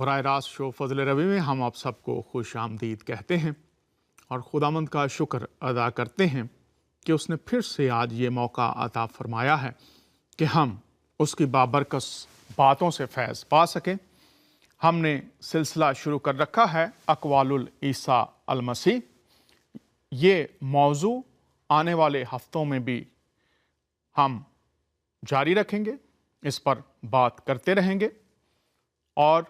براہ راست شو فضل ربی میں ہم آپ سب کو خوش آمدید کہتے ہیں اور خداوند کا شکر ادا کرتے ہیں کہ اس نے پھر سے آج یہ موقع عطا فرمایا ہے کہ ہم اس کی بابرکت باتوں سے فیض پا سکیں۔ ہم نے سلسلہ شروع کر رکھا ہے اقوال عیسیٰ المسیح۔ یہ موضوع آنے والے ہفتوں میں بھی ہم جاری رکھیں گے، اس پر بات کرتے رہیں گے اور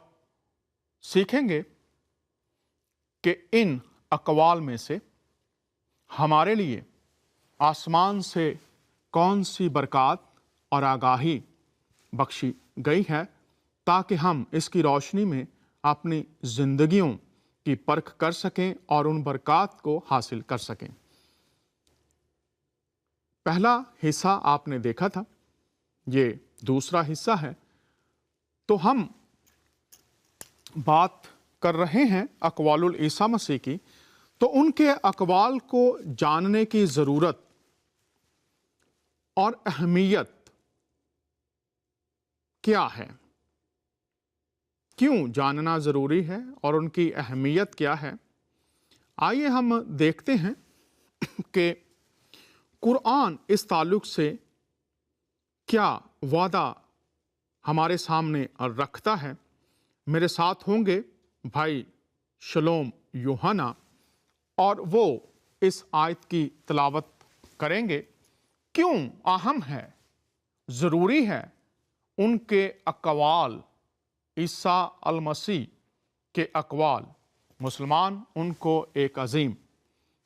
سیکھیں گے کہ ان اقوال میں سے ہمارے لیے آسمان سے کون سی برکات اور آگاہی بخشی گئی ہے تاکہ ہم اس کی روشنی میں اپنی زندگیوں کی پرکھ کر سکیں اور ان برکات کو حاصل کر سکیں۔ پہلا حصہ آپ نے دیکھا تھا، یہ دوسرا حصہ ہے، تو ہم بات کر رہے ہیں اقوال عیسیٰ مسیح کی، تو ان کے اقوال کو جاننے کی ضرورت اور اہمیت کیا ہے، کیوں جاننا ضروری ہے اور ان کی اہمیت کیا ہے۔ آئیے ہم دیکھتے ہیں کہ قرآن اس تعلق سے کیا وعدہ ہمارے سامنے رکھتا ہے۔ میرے ساتھ ہوں گے بھائی شلوم یوحنا اور وہ اس آیت کی تلاوت کریں گے۔ کیوں اہم ہے، ضروری ہے ان کے اقوال، عیسیٰ المسیح کے اقوال؟ مسلمان ان کو ایک عظیم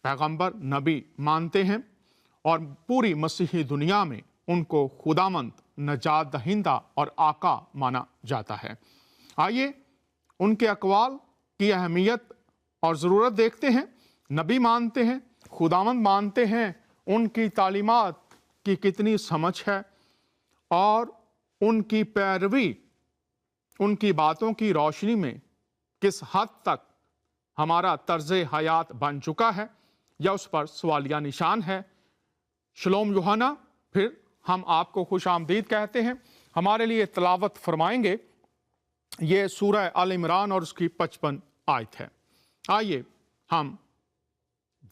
پیغمبر نبی مانتے ہیں اور پوری مسیحی دنیا میں ان کو خداوند، نجات دہندہ اور آقا مانا جاتا ہے۔ آئیے ان کے اقوال کی اہمیت اور ضرورت دیکھتے ہیں۔ نبی مانتے ہیں، خداوند مانتے ہیں، ان کی تعلیمات کی کتنی سمجھ ہے اور ان کی پیروی ان کی باتوں کی روشنی میں کس حد تک ہمارا طرز حیات بن چکا ہے یا اس پر سوالیہ نشان ہے۔ شلوم یوحنا، پھر ہم آپ کو خوش آمدید کہتے ہیں، ہمارے لیے تلاوت فرمائیں گے۔ یہ سورہ آل عمران اور اس کی 55 آیت ہے۔ آئیے ہم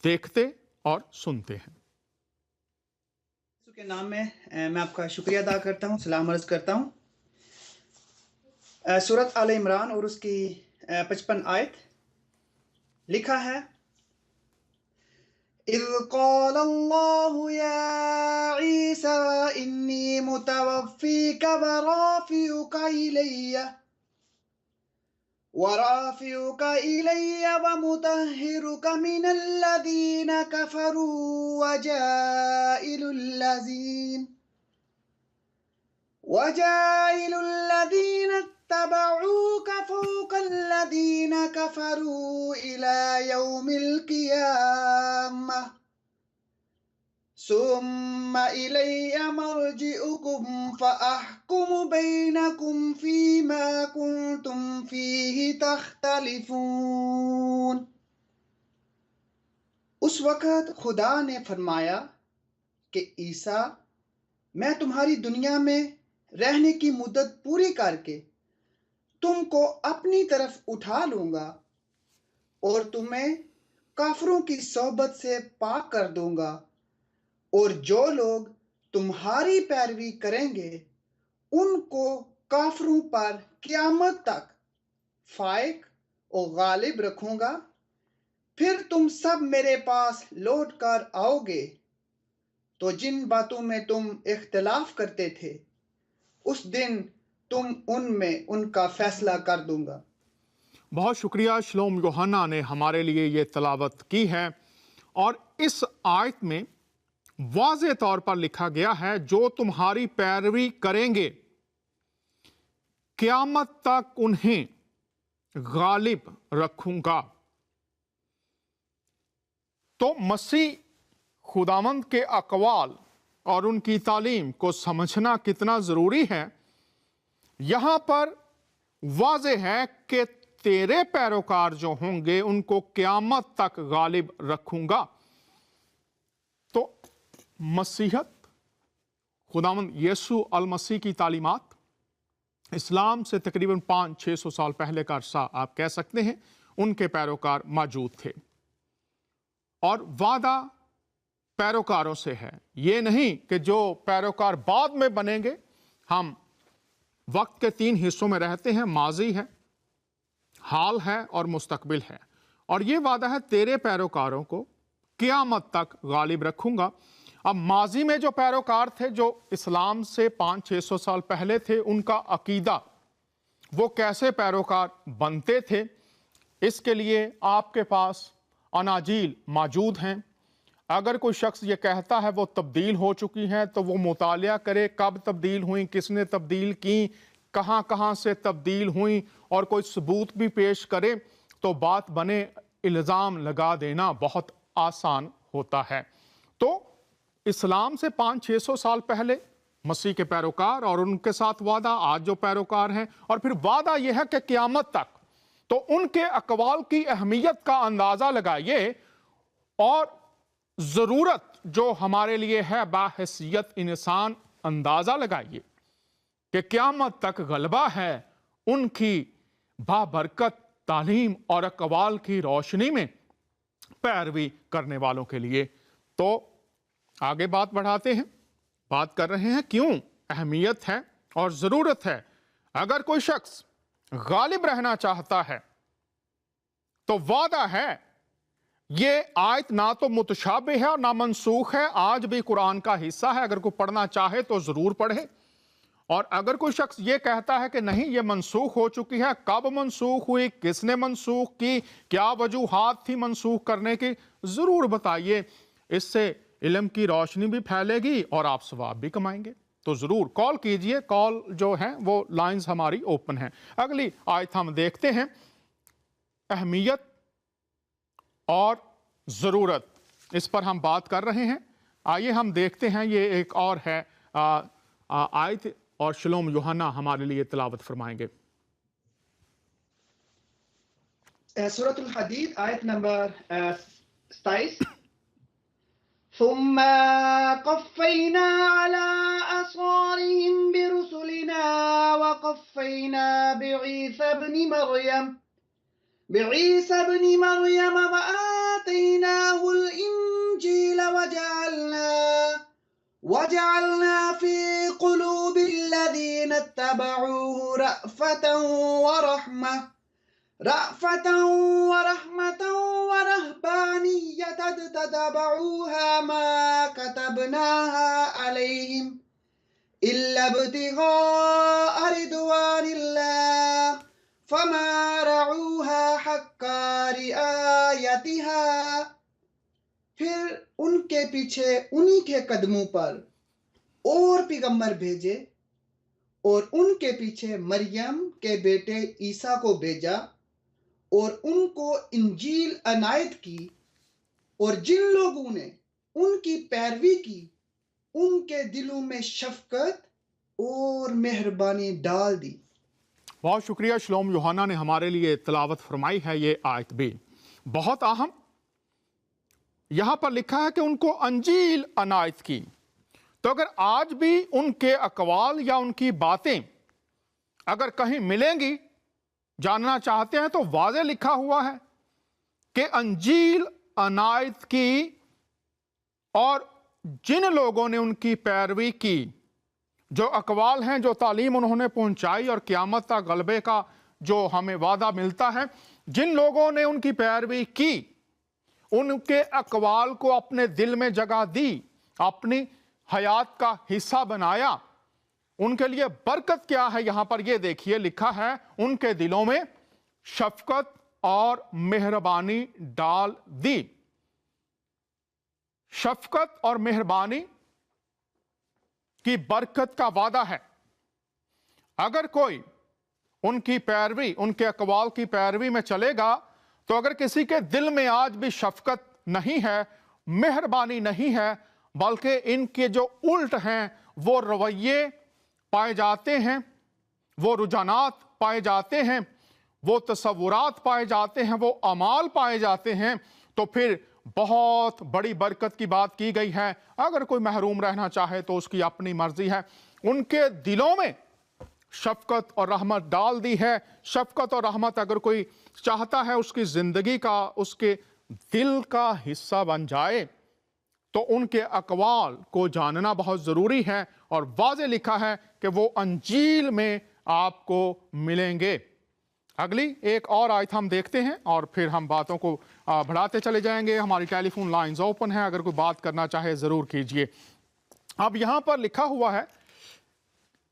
دیکھتے اور سنتے ہیں۔ یسوع کے نام میں میں آپ کا شکریہ ادا کرتا ہوں، سلام عرض کرتا ہوں۔ سورۃ آل عمران اور اس کی 55 آیت لکھا ہے، اذ قال اللہ یا عیسیٰ انی متوفیک ورافعك إلي ومطهرك من الذين كفروا وجاعل الذين اتبعوك فوق الذين كفروا إلى يوم القيامة ثم إلي مرجعكم فأحكم بينكم فيما كنتم فيه تختلفون۔ اس وقت خدا نے فرمایا کہ عیسیٰ، میں تمہاری دنیا میں رہنے کی مدت پوری کر کے تم کو اپنی طرف اٹھا لوں گا اور تمہیں کافروں کی صحبت سے پاک کر دوں گا، اور جو لوگ تمہاری پیروی کریں گے ان کو کافروں پر قیامت تک فائق اور غالب رکھوں گا۔ پھر تم سب میرے پاس لوٹ کر آؤ گے تو جن باتوں میں تم اختلاف کرتے تھے اس دن تم ان میں ان کا فیصلہ کر دوں گا۔ بہت شکریہ شلوم یوحنا نے ہمارے لیے یہ تلاوت کی ہے، اور اس آیت میں واضح طور پر لکھا گیا ہے جو تمہاری پیروی کریں گے قیامت تک انہیں غالب رکھوں گا۔ تو مسیح خداوند کے اقوال اور ان کی تعلیم کو سمجھنا کتنا ضروری ہے۔ یہاں پر واضح ہے کہ تیرے پیروکار جو ہوں گے ان کو قیامت تک غالب رکھوں گا۔ تو مسیحت، خداوند یسوع المسیح کی تعلیمات، اسلام سے تقریباً 500-600 سال پہلے کا عرصہ آپ کہہ سکتے ہیں، ان کے پیروکار موجود تھے، اور وعدہ پیروکاروں سے ہے، یہ نہیں کہ جو پیروکار بعد میں بنیں گے۔ ہم وقت کے 3 حصوں میں رہتے ہیں، ماضی ہے، حال ہے اور مستقبل ہے، اور یہ وعدہ ہے تیرے پیروکاروں کو قیامت تک غالب رکھوں گا۔ اب ماضی میں جو پیروکار تھے، جو اسلام سے 500-600 سال پہلے تھے، ان کا عقیدہ، وہ کیسے پیروکار بنتے تھے، اس کے لیے آپ کے پاس اناجیل موجود ہیں۔ اگر کوئی شخص یہ کہتا ہے وہ تبدیل ہو چکی ہیں، تو وہ مطالعہ کرے کب تبدیل ہوئیں، کس نے تبدیل کی، کہاں کہاں سے تبدیل ہوئیں، اور کوئی ثبوت بھی پیش کرے تو بات بنے۔ الزام لگا دینا بہت آسان ہوتا ہے۔ تو اسلام سے 500-600 سال پہلے مسیح کے پیروکار اور ان کے ساتھ وعدہ، آج جو پیروکار ہیں، اور پھر وعدہ یہ ہے کہ قیامت تک۔ تو ان کے اقوال کی اہمیت کا اندازہ لگائیے، اور ضرورت جو ہمارے لیے ہے باحیثیت انسان اندازہ لگائیے کہ قیامت تک غلبہ ہے ان کی بابرکت تعلیم اور اقوال کی روشنی میں پیروی کرنے والوں کے لیے۔ تو آگے بات بڑھاتے ہیں، بات کر رہے ہیں کیوں اہمیت ہے اور ضرورت ہے۔ اگر کوئی شخص غالب رہنا چاہتا ہے تو وعدہ ہے۔ یہ آیت نہ تو متشابہ ہے اور نہ منسوخ ہے، آج بھی قرآن کا حصہ ہے، اگر کوئی پڑھنا چاہے تو ضرور پڑھے۔ اور اگر کوئی شخص یہ کہتا ہے کہ نہیں یہ منسوخ ہو چکی ہے، کب منسوخ ہوئی، کس نے منسوخ کی، کیا وجوہات تھی منسوخ کرنے کی، ضرور بتائیے۔ اس سے علم کی روشنی بھی پھیلے گی اور آپ ثواب بھی کمائیں گے۔ تو ضرور کال کیجئے، کال جو ہیں وہ لائنز ہماری اوپن ہیں۔ اگلی آیت ہم دیکھتے ہیں، اہمیت اور ضرورت، اس پر ہم بات کر رہے ہیں۔ آئیے ہم دیکھتے ہیں، یہ ایک اور ہے آیت، اور شلوم یوحنا ہمارے لیے تلاوت فرمائیں گے۔ سورة الحدید آیت نمبر 27۔ ثم قفينا على آثارهم برسلنا وقفينا بعيسى ابن مريم وآتيناه الإنجيل وجعلنا في قلوب الذين اتبعوه رأفة ورحمة ورهبانية اتبعوها ما كتبناها عليهم إلا ابتغاء رضوان الله فما رعوها حق رعايتها۔ پھر ان کے پیچھے انہی کے قدموں پر اور پیغمبر بھیجے، اور ان کے پیچھے مریم کے بیٹے عیسیٰ کو بھیجا، اور ان کو انجیل عنایت کی، اور جن لوگوں نے ان کی پیروی کی ان کے دلوں میں شفقت اور مہربانی ڈال دی۔ بہت شکریہ، شلوم یوحنا نے ہمارے لیے تلاوت فرمائی ہے یہ آیت بھی بہت اہم۔ یہاں پر لکھا ہے کہ ان کو انجیل عنایت کی۔ تو اگر آج بھی ان کے اقوال یا ان کی باتیں اگر کہیں ملیں گی، جاننا چاہتے ہیں، تو واضح لکھا ہوا ہے کہ انجیل عنایت کی، اور جن لوگوں نے ان کی پیروی کی، جو اقوال ہیں، جو تعلیم انہوں نے پہنچائی، اور قیامت تک غلبے کا جو ہمیں وعدہ ملتا ہے، جن لوگوں نے ان کی پیروی کی، ان کے اقوال کو اپنے دل میں جگہ دی، اپنی حیات کا حصہ بنایا، ان کے لیے برکت کیا ہے؟ یہاں پر یہ دیکھیے لکھا ہے، ان کے دلوں میں شفقت اور مہربانی ڈال دی۔ شفقت اور مہربانی کی برکت کا وعدہ ہے۔ اگر کوئی ان کی پیروی، ان کے اقوال کی پیروی میں چلے گا، تو اگر کسی کے دل میں آج بھی شفقت نہیں ہے، مہربانی نہیں ہے، بلکہ ان کے جو الٹ ہیں وہ رویے پائے جاتے ہیں، وہ رجحانات پائے جاتے ہیں، وہ تصورات پائے جاتے ہیں، وہ اعمال پائے جاتے ہیں، تو پھر بہت بڑی برکت کی بات کی گئی ہے۔ اگر کوئی محروم رہنا چاہے تو اس کی اپنی مرضی ہے۔ ان کے دلوں میں शफ़क़त और रहमत डाल दी है। शफ़क़त और रहमत अगर कोई चाहता है उसकी ज़िंदगी का, उसके दिल का हिस्सा बन जाए, तो उनके अक़वाल को जानना बहुत ज़रूरी है। और वाज़े लिखा है कि वो अंजील में आपको मिलेंगे। अगली एक और आयत हम देखते हैं और फिर हम बातों को बढ़ाते चले जाएंगे। हमारी टेलीफोन लाइंस ओपन है, अगर कोई बात करना चाहे ज़रूर कीजिए। अब यहाँ पर लिखा हुआ है,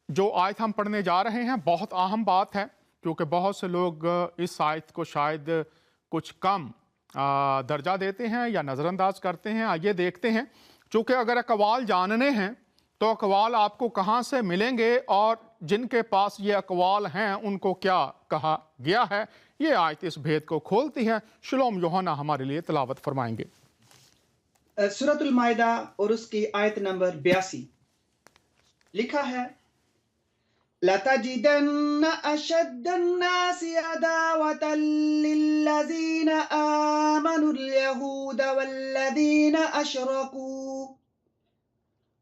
जो आयत हम पढ़ने जा रहे हैं बहुत अहम बात है, क्योंकि बहुत से लोग इस आयत को शायद कुछ कम दर्जा देते हैं या नज़रअंदाज करते हैं। आइए देखते हैं। चूँकि अगर अक़वाल जानने हैं तो अक़वाल आपको कहाँ से मिलेंगे और जिनके पास ये अक़वाल हैं उनको क्या कहा गया है, ये आयत इस भेद को खोलती है। शुलोम यूहन्ना हमारे लिए तिलावत फरमाएंगे। सूरतुल माइदा और उसकी आयत नंबर 82 लिखा है, लतजिदन्न अशद्दन्नासि अदावतन लिल्लज़ीन आमनुल यहूद वल्लज़ीन अशरकू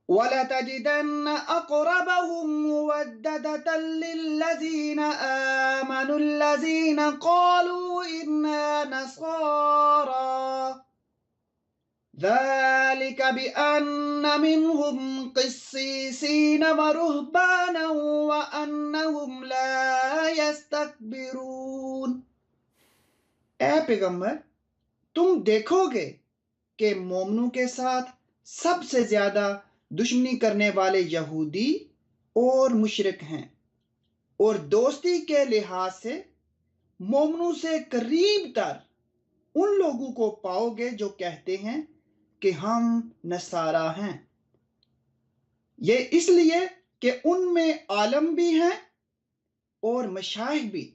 वलतजिदन्न अक़रबहुम मुवद्दतन लिल्लज़ीन आमनुल लज़ीन क़ालू इन्ना नसारा ذلك بأن منهم قسيسين ورهبانا وأنهم لا يستكبرون۔ اے پیغمبر، تم دیکھوگے کہ مومنوں کے ساتھ سب سے زیادہ دشمنی کرنے والے یہودی اور مشرک ہیں، اور دوستی کے لحاظ سے مومنوں سے قریب تر ان لوگوں کو پاؤ گے جو کہتے ہیں کہ ہم نصارہ ہیں۔ یہ اس لیے کہ ان میں عالم بھی ہیں اور مشائخ بھی،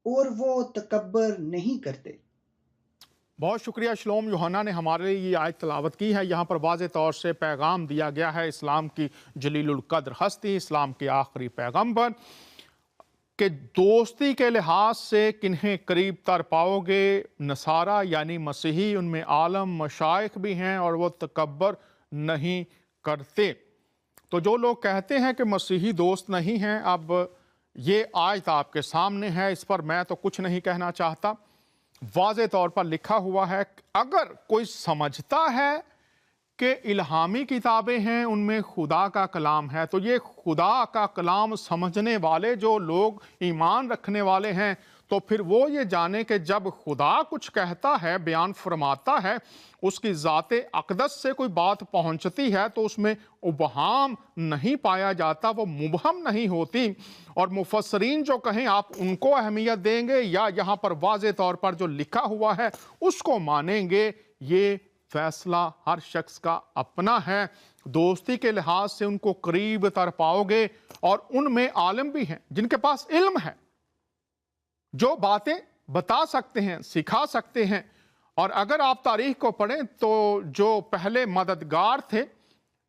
اور وہ تکبر نہیں کرتے۔ بہت شکریہ شلوم یوحنا نے ہمارے لیے یہ آیت تلاوت کی ہے۔ یہاں پر واضح طور سے پیغام دیا گیا ہے اسلام کی جلیل القدر ہستی، اسلام کے آخری پیغمبر، کہ دوستی کے لحاظ سے کنہیں قریب تر پاؤ گے؟ نصارہ یعنی مسیحی، ان میں عالم مشائخ بھی ہیں اور وہ تکبر نہیں کرتے۔ تو جو لوگ کہتے ہیں کہ مسیحی دوست نہیں ہیں، اب یہ آیت آپ کے سامنے ہے، اس پر میں تو کچھ نہیں کہنا چاہتا۔ واضح طور پر لکھا ہوا ہے، اگر کوئی سمجھتا ہے کہ الہامی کتابیں ہیں ان میں خدا کا کلام ہے، تو یہ خدا کا کلام سمجھنے والے جو لوگ ایمان رکھنے والے ہیں، تو پھر وہ یہ جانے کہ جب خدا کچھ کہتا ہے، بیان فرماتا ہے، اس کی ذات اقدس سے کوئی بات پہنچتی ہے تو اس میں ابہام نہیں پایا جاتا، وہ مبہم نہیں ہوتی۔ اور مفسرین جو کہیں آپ ان کو اہمیت دیں گے یا یہاں پر واضح طور پر جو لکھا ہوا ہے اس کو مانیں گے، یہ فیصلہ ہر شخص کا اپنا ہے۔ دوستی کے لحاظ سے ان کو قریب تر پاؤ گے، اور ان میں عالم بھی ہیں جن کے پاس علم ہے، جو باتیں بتا سکتے ہیں، سکھا سکتے ہیں۔ اور اگر آپ تاریخ کو پڑھیں تو جو پہلے مددگار تھے،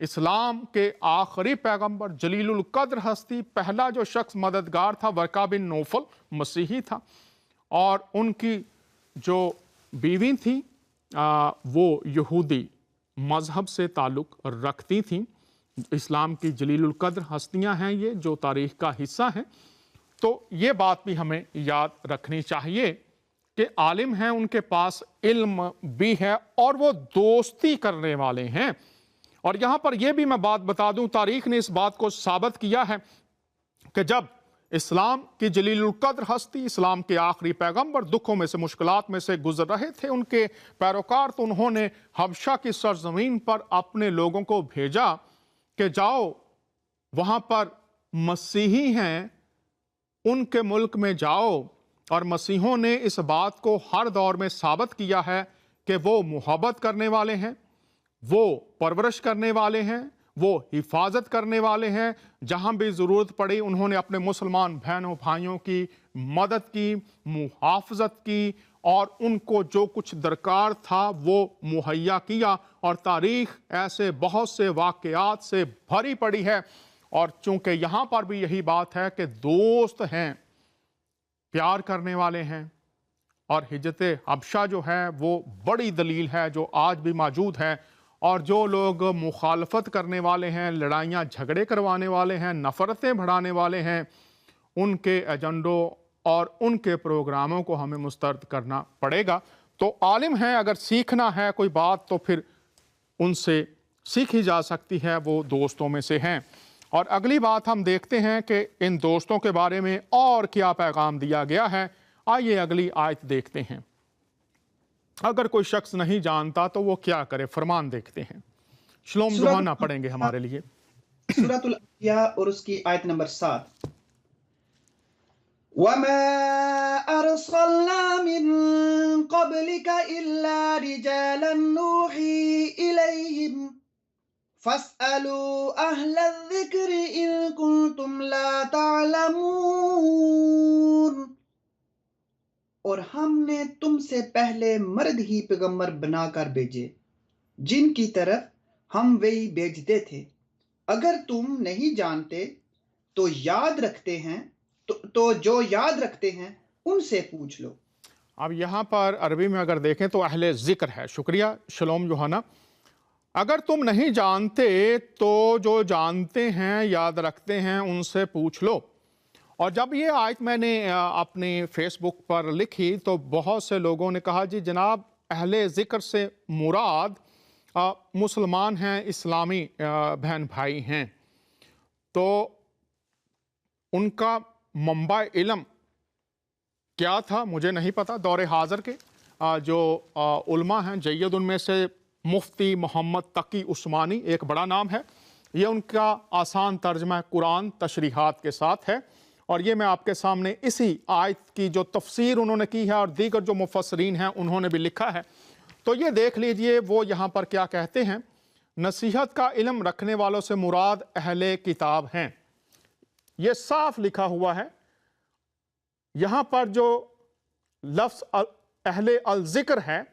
اسلام کے آخری پیغمبر، جلیل القدر ہستی، پہلا جو شخص مددگار تھا ورقہ بن نوفل، مسیحی تھا، اور ان کی جو بیوی تھی وہ یہودی مذہب سے تعلق رکھتی تھیں۔ اسلام کی جلیل القدر ہستیاں ہیں یہ، جو تاریخ کا حصہ ہیں۔ تو یہ بات بھی ہمیں یاد رکھنی چاہیے کہ عالم ہیں، ان کے پاس علم بھی ہے، اور وہ دوستی کرنے والے ہیں۔ اور یہاں پر یہ بھی میں بات بتا دوں، تاریخ نے اس بات کو ثابت کیا ہے کہ جب اسلام کی جلیل القدر ہستی، اسلام کے آخری پیغمبر دکھوں میں سے، مشکلات میں سے گزر رہے تھے، ان کے پیروکار، تو انہوں نے حبشہ کی سرزمین پر اپنے لوگوں کو بھیجا کہ جاؤ، وہاں پر مسیحی ہیں، ان کے ملک میں جاؤ۔ اور مسیحوں نے اس بات کو ہر دور میں ثابت کیا ہے کہ وہ محبت کرنے والے ہیں، وہ پرورش کرنے والے ہیں، وہ حفاظت کرنے والے ہیں۔ جہاں بھی ضرورت پڑی انہوں نے اپنے مسلمان بہنوں بھائیوں کی مدد کی، محافظت کی، اور ان کو جو کچھ درکار تھا وہ مہیا کیا۔ اور تاریخ ایسے بہت سے واقعات سے بھری پڑی ہے۔ اور چونکہ یہاں پر بھی یہی بات ہے کہ دوست ہیں، پیار کرنے والے ہیں، اور ہجرت حبشہ جو ہے وہ بڑی دلیل ہے جو آج بھی موجود ہے۔ اور جو لوگ مخالفت کرنے والے ہیں، لڑائیاں جھگڑے کروانے والے ہیں، نفرتیں بڑھانے والے ہیں، उनके एजेंडों और उनके प्रोग्रामों को हमें मुस्तरद करना पड़ेगा। तो आलिम हैं, अगर सीखना है कोई बात तो फिर उनसे सीखी जा सकती है, वो दोस्तों में से हैं। और अगली बात हम देखते हैं कि इन दोस्तों के बारे में और क्या पैगाम दिया गया है। आइए अगली आयत देखते हैं। अगर कोई शख्स नहीं जानता तो वो क्या करे, फरमान देखते हैं। शलोम यूहन्ना पढ़ेंगे हमारे लिए सूरतुल अंबिया और उसकी आयत नंबर 7। वमा अरसलना मिन क़ब्लिका इल्ला रिजालन नूही इलैहिम फस्अलू अहलल ज़िक्रि इन कुंतुम ला तालमून। और हमने तुमसे पहले मर्द ही पैगंबर बनाकर भेजे जिनकी तरफ हम वही भेजते थे। अगर तुम नहीं जानते तो याद रखते हैं तो जो याद रखते हैं उनसे पूछ लो। अब यहाँ पर अरबी में अगर देखें तो अहले जिक्र है। शुक्रिया शलोम यूहन्ना। अगर तुम नहीं जानते तो जो जानते हैं याद रखते हैं उनसे पूछ लो। और जब ये आयत मैंने अपनी फेसबुक पर लिखी तो बहुत से लोगों ने कहा जी जनाब अहले ज़िक्र से मुराद मुसलमान हैं, इस्लामी बहन भाई हैं, तो उनका मंबा इल्म क्या था मुझे नहीं पता। दौरे हाज़र के जो उलमा हैं जय्यद, उनमें से मुफ्ती मोहम्मद तकी उस्मानी एक बड़ा नाम है। ये उनका आसान तर्जमा कुरान तशरीहात के साथ है और ये मैं आपके सामने इसी आयत की जो तफसीर उन्होंने की है और दीगर जो मुफस्सरीन हैं उन्होंने भी लिखा है। तो ये देख लीजिए वो यहाँ पर क्या कहते हैं। नसीहत का इल्म रखने वालों से मुराद अहले किताब हैं, ये साफ लिखा हुआ है। यहाँ पर जो लफ्ज़ अहले अल ज़िक्र है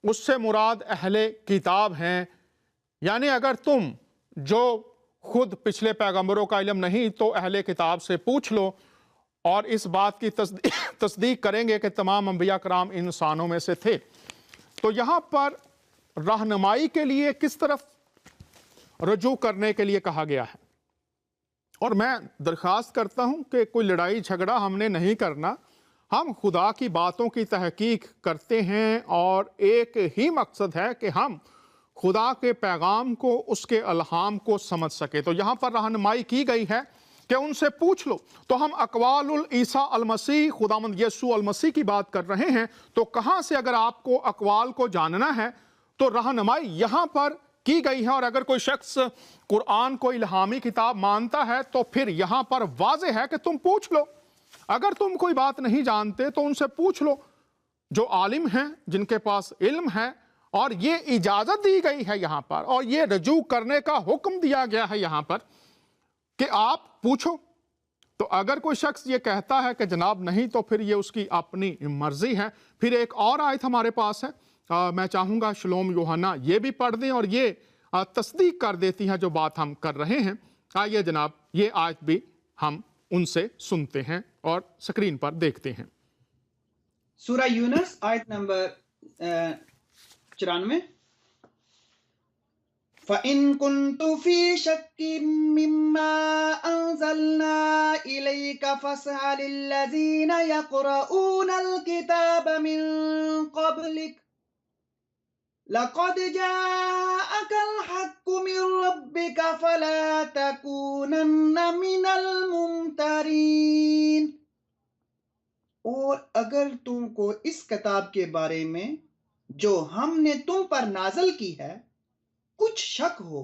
उससे मुराद अहले किताब हैं। यानी अगर तुम जो खुद पिछले पैगंबरों का इल्म नहीं तो अहले किताब से पूछ लो और इस बात की तस्दीक करेंगे कि तमाम अंबिया कराम इंसानों में से थे। तो यहाँ पर रहनुमाई के लिए किस तरफ रजू करने के लिए कहा गया है। और मैं दरख्वास्त करता हूँ कि कोई लड़ाई झगड़ा हमने नहीं करना, हम खुदा की बातों की तहकीक करते हैं और एक ही मकसद है कि हम खुदा के पैगाम को, उसके अलहाम को समझ सके। तो यहाँ पर रहनुमाई की गई है कि उनसे पूछ लो। तो हम अक़वालुल ईसा अल मसीह, खुदावंद यीशु अल मसीह की बात कर रहे हैं, तो कहाँ से अगर आपको अक़वाल को जानना है तो रहनुमाई यहाँ पर की गई है। और अगर कोई शख्स कुरान को इल्हामी किताब मानता है तो फिर यहाँ पर वाज़े है कि तुम पूछ लो। अगर तुम कोई बात नहीं जानते तो उनसे पूछ लो जो आलिम हैं, जिनके पास इल्म है। और ये इजाज़त दी गई है यहाँ पर और ये रजू करने का हुक्म दिया गया है यहाँ पर कि आप पूछो। तो अगर कोई शख्स ये कहता है कि जनाब नहीं तो फिर ये उसकी अपनी मर्जी है। फिर एक और आयत हमारे पास है, मैं चाहूँगा शलोम यूहन्ना ये भी पढ़ दें और ये तस्दीक कर देती हैं जो बात हम कर रहे हैं। आइए जनाब ये आयत भी हम उनसे सुनते हैं और स्क्रीन पर देखते हैं। सूरा यूनुस आयत नंबर 94। फ़इन कुन्तु फ़ी शक्किम मिम्मा अंज़लना इलैका फ़स्अलिल्लज़ीना यक़रऊनल किताब मिन क़ब्लिक लक़द जाअकल हक़्क़ु मिन रब्बिका फ़ला तकूनन्न मिनल मुमतरीन। और अगर तुमको इस किताब के बारे में जो हमने तुम पर नाज़िल की है कुछ शक हो